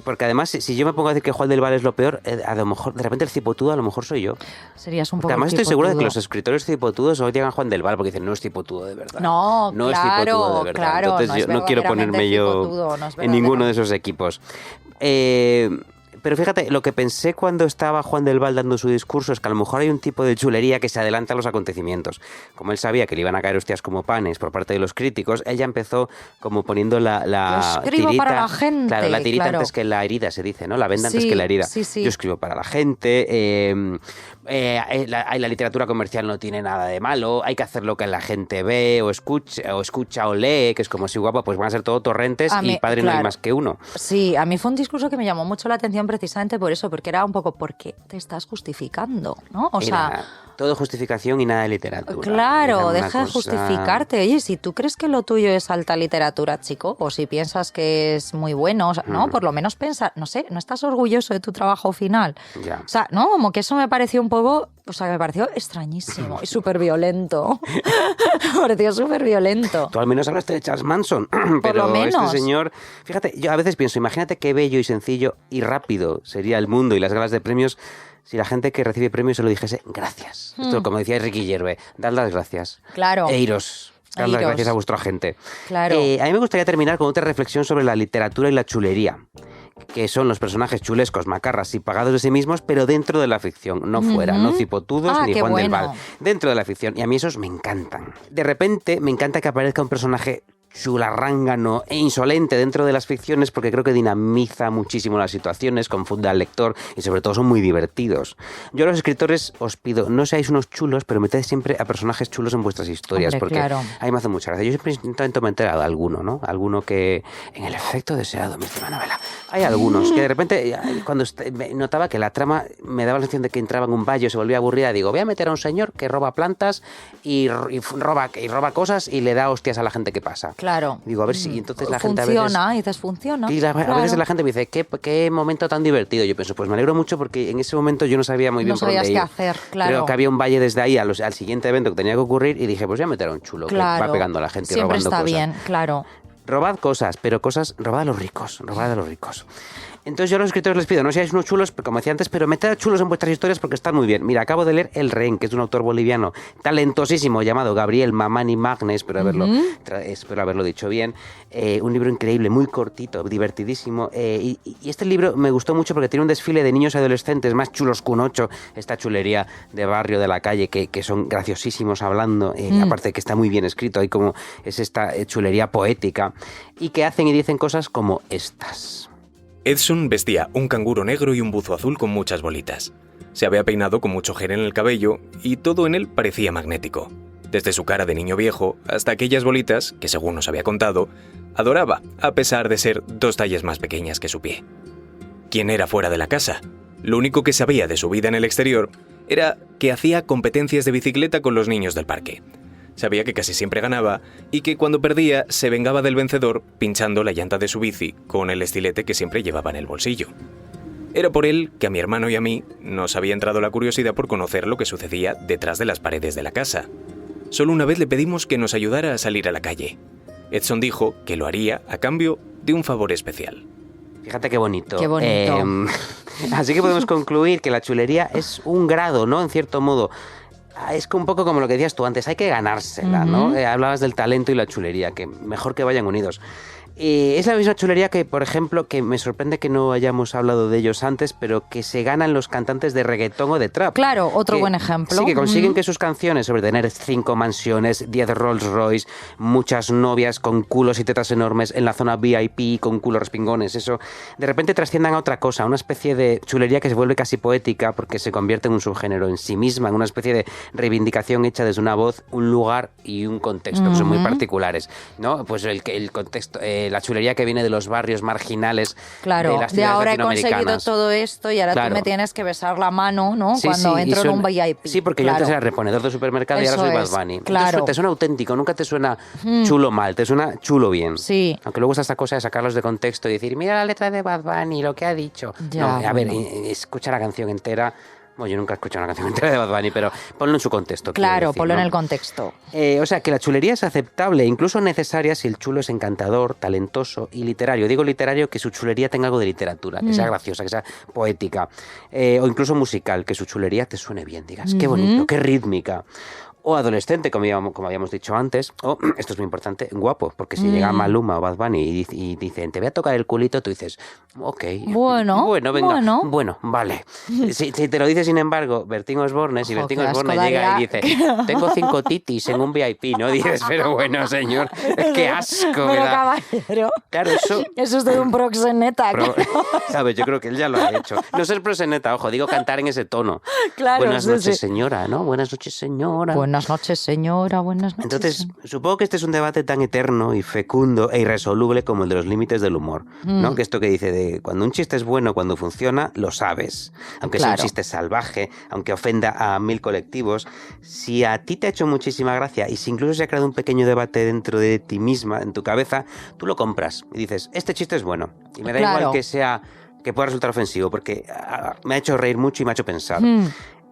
Porque además, si yo me pongo a decir que Juan del Val es lo peor, a lo mejor, de repente el cipotudo a lo mejor soy yo. Serías un poco Además estoy cipotudo. seguro de que los escritores cipotudos hoy llegan a Juan del Val porque dicen, no es cipotudo de verdad. No es cipotudo de verdad. Claro, entonces yo no quiero ponerme yo en ninguno de esos equipos. Pero fíjate, lo que pensé cuando estaba Juan del Val dando su discurso es que a lo mejor hay un tipo de chulería que se adelanta a los acontecimientos. Como él sabía que le iban a caer hostias como panes por parte de los críticos, él ya empezó como poniendo la escribo tirita. para la gente. Claro, la tirita antes que la herida, se dice, ¿no? La venda antes que la herida. Sí. Yo escribo para la gente, la literatura comercial no tiene nada de malo, hay que hacer lo que la gente ve o escucha o lee, que es como si guapo, pues van a ser todo torrentes y padre no hay más que uno. Sí, a mí fue un discurso que me llamó mucho la atención precisamente por eso, porque era un poco porque te estás justificando, ¿no? O sea, todo justificación y nada de literatura. Claro, deja de justificarte. Oye, si tú crees que lo tuyo es alta literatura, chico, o si piensas que es muy bueno, o sea, no, por lo menos piensa, no sé, ¿no estás orgulloso de tu trabajo final? Ya. O sea, ¿no? Como que eso me pareció un poco O sea, que me pareció extrañísimo y súper violento. Me pareció súper violento. Tú al menos hablaste de Charles Manson, pero lo menos. este señor... Fíjate, yo a veces pienso, imagínate qué bello y sencillo y rápido sería el mundo y las galas de premios si la gente que recibe premios se lo dijese gracias. Esto, como decía Ricky Gervais, dad las gracias. Claro. E iros. Dad las gracias a vuestra gente. Claro. A mí me gustaría terminar con otra reflexión sobre la literatura y la chulería, que son los personajes chulescos, macarras y pagados de sí mismos, pero dentro de la ficción, no fuera, no cipotudos ni Juan del Val, dentro de la ficción. Y a mí esos me encantan. De repente me encanta que aparezca un personaje chularrángano e insolente dentro de las ficciones porque creo que dinamiza muchísimo las situaciones, confunde al lector y sobre todo son muy divertidos. Yo a los escritores os pido, no seáis unos chulos, pero meted siempre a personajes chulos en vuestras historias. Hombre, porque claro, a mí me hace mucha gracia. Yo siempre intento meter a alguno, ¿no? Alguno que, en el efecto deseado, mi estimada novela, hay algunos que de repente, cuando notaba que la trama me daba la sensación de que entraba en un valle o se volvía aburrida, digo, voy a meter a un señor que roba plantas y roba cosas y le da hostias a la gente que pasa. Claro. Digo, a ver si entonces la gente funciona, y dices, funciona. Y a veces la gente me dice, ¿qué momento tan divertido? Yo pienso, pues me alegro mucho porque en ese momento yo no sabía muy bien por dónde ir. No sabías qué hacer, claro. Creo que había un valle desde ahí al siguiente evento que tenía que ocurrir y dije, pues voy a meter a un chulo que va pegando a la gente y robando cosas. Siempre está bien, claro. Robad cosas, pero robad a los ricos, robad a los ricos. Entonces yo a los escritores les pido, no seáis unos chulos, como decía antes, pero meted a chulos en vuestras historias porque están muy bien. Mira, acabo de leer El Rehén, que es de un autor boliviano talentosísimo llamado Gabriel Mamani Magne, espero haberlo dicho bien. Un libro increíble, muy cortito, divertidísimo. Y este libro me gustó mucho porque tiene un desfile de niños y adolescentes más chulos que un ocho, esta chulería de barrio, de la calle, que son graciosísimos hablando, aparte de que está muy bien escrito, hay como es esta chulería poética, y que hacen y dicen cosas como estas. Edson vestía un canguro negro y un buzo azul con muchas bolitas. Se había peinado con mucho gel en el cabello y todo en él parecía magnético. Desde su cara de niño viejo hasta aquellas bolitas, que según nos había contado, adoraba, a pesar de ser 2 tallas más pequeñas que su pie. ¿Quién era fuera de la casa? Lo único que sabía de su vida en el exterior era que hacía competencias de bicicleta con los niños del parque. Sabía que casi siempre ganaba y que cuando perdía se vengaba del vencedor pinchando la llanta de su bici con el estilete que siempre llevaba en el bolsillo. Era por él que a mi hermano y a mí nos había entrado la curiosidad por conocer lo que sucedía detrás de las paredes de la casa. Solo una vez le pedimos que nos ayudara a salir a la calle. Edson dijo que lo haría a cambio de un favor especial. Fíjate qué bonito. Qué bonito. Así que podemos concluir que la chulería es un grado, ¿no? En cierto modo. Es un poco como lo que decías tú antes, hay que ganársela, ¿no? Hablabas del talento y la chulería, que mejor que vayan unidos. Es la misma chulería que, por ejemplo, que me sorprende que no hayamos hablado de ellos antes, pero que se ganan los cantantes de reggaetón o de trap. Claro, otro buen ejemplo. Sí, que consiguen que sus canciones sobre tener 5 mansiones, 10 Rolls Royce, muchas novias con culos y tetas enormes en la zona VIP con culos respingones, eso, de repente trasciendan a otra cosa, una especie de chulería que se vuelve casi poética porque se convierte en un subgénero en sí misma, en una especie de reivindicación hecha desde una voz, un lugar y un contexto que son muy particulares, ¿no? Pues el contexto, la chulería que viene de los barrios marginales de las ciudades de ahora he latinoamericanas. conseguido todo esto y ahora tú me tienes que besar la mano, ¿no? Sí, cuando entro en un VIP. Sí, porque yo antes era reponedor de supermercado y ahora soy Bad Bunny. Claro. Entonces, te suena auténtico, nunca te suena chulo mal, te suena chulo bien. Sí. Aunque luego está esta cosa de sacarlos de contexto y decir, mira la letra de Bad Bunny, lo que ha dicho. Ya, no, a ver, escucha la canción entera. Bueno, yo nunca he escuchado una canción entera de Bad Bunny, pero ponlo en su contexto. Claro, decir, ponlo ¿no? en el contexto. O sea, que la chulería es aceptable, incluso necesaria si el chulo es encantador, talentoso y literario. Digo literario que su chulería tenga algo de literatura, que sea graciosa, que sea poética, o incluso musical, que su chulería te suene bien, digas, qué bonito, qué rítmica. O adolescente, como habíamos dicho antes, o, esto es muy importante, guapo, porque si llega Maluma o Bad Bunny y dicen, te voy a tocar el culito, tú dices, ok. Bueno, venga, bueno, vale. Si te lo dice, sin embargo, Bertín Osborne, si Bertín Osborne llega y dice, tengo 5 titis en un VIP, ¿no? Dices, pero bueno, señor, qué asco. Pero caballero, claro, eso es de un proxeneta. ¿Sabes? Yo creo que él ya lo ha hecho. No ser proxeneta, ojo, digo cantar en ese tono. Claro, buenas noches, señora, ¿no? Buenas noches, señora. Buenas noches, señora, buenas noches. Entonces, supongo que este es un debate tan eterno y fecundo e irresoluble como el de los límites del humor, ¿no? Que esto que dice de cuando un chiste es bueno, cuando funciona, lo sabes. Aunque sea un chiste salvaje, aunque ofenda a 1000 colectivos, si a ti te ha hecho muchísima gracia y si incluso se ha creado un pequeño debate dentro de ti misma, en tu cabeza, tú lo compras y dices, este chiste es bueno. Y me da igual que pueda resultar ofensivo, porque me ha hecho reír mucho y me ha hecho pensar.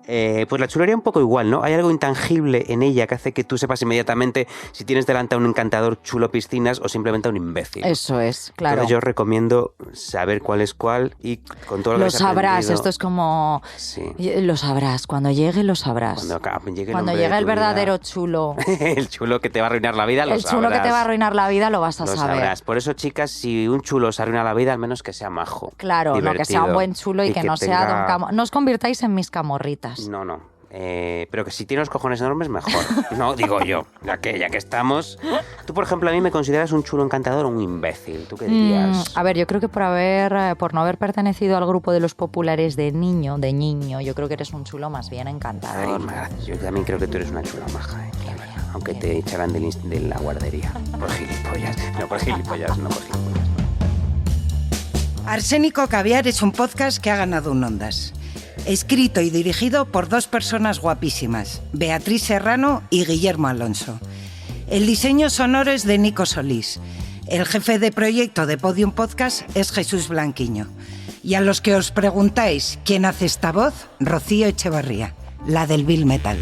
Pues la chulería un poco igual, ¿no? Hay algo intangible en ella que hace que tú sepas inmediatamente si tienes delante a un encantador chulo piscinas o simplemente a un imbécil. Eso es, claro. Entonces yo os recomiendo saber cuál es cuál y con todo lo que has sabrás, aprendido, esto es como... Sí. Lo sabrás, cuando llegue lo sabrás. Cuando llegue el verdadero chulo. El chulo que te va a arruinar la vida, lo sabrás. El chulo que te va a arruinar la vida lo vas a saber. Sabrás. Por eso, chicas, si un chulo os arruina la vida, al menos que sea majo. Claro, no que sea un buen chulo y que no sea Don Camorrita. No os convirtáis en mis camorritas. No. Pero que si tiene los cojones enormes, mejor. No, digo yo. Ya que estamos... Tú, por ejemplo, a mí me consideras un chulo encantador o un imbécil. ¿Tú qué dirías? A ver, yo creo que por no haber pertenecido al grupo de los populares de niño, yo creo que eres un chulo más bien encantador. Ay, yo también creo que tú eres una chula maja, aunque te echaran de la guardería. Por gilipollas. No, por gilipollas. Arsénico Caviar es un podcast que ha ganado un Ondas. Escrito y dirigido por dos personas guapísimas, Beatriz Serrano y Guillermo Alonso. El diseño sonoro es de Nico Solís. El jefe de proyecto de Podium Podcast es Jesús Blanquiño. Y a los que os preguntáis quién hace esta voz, Rocío Echevarría, la del Bill Metal.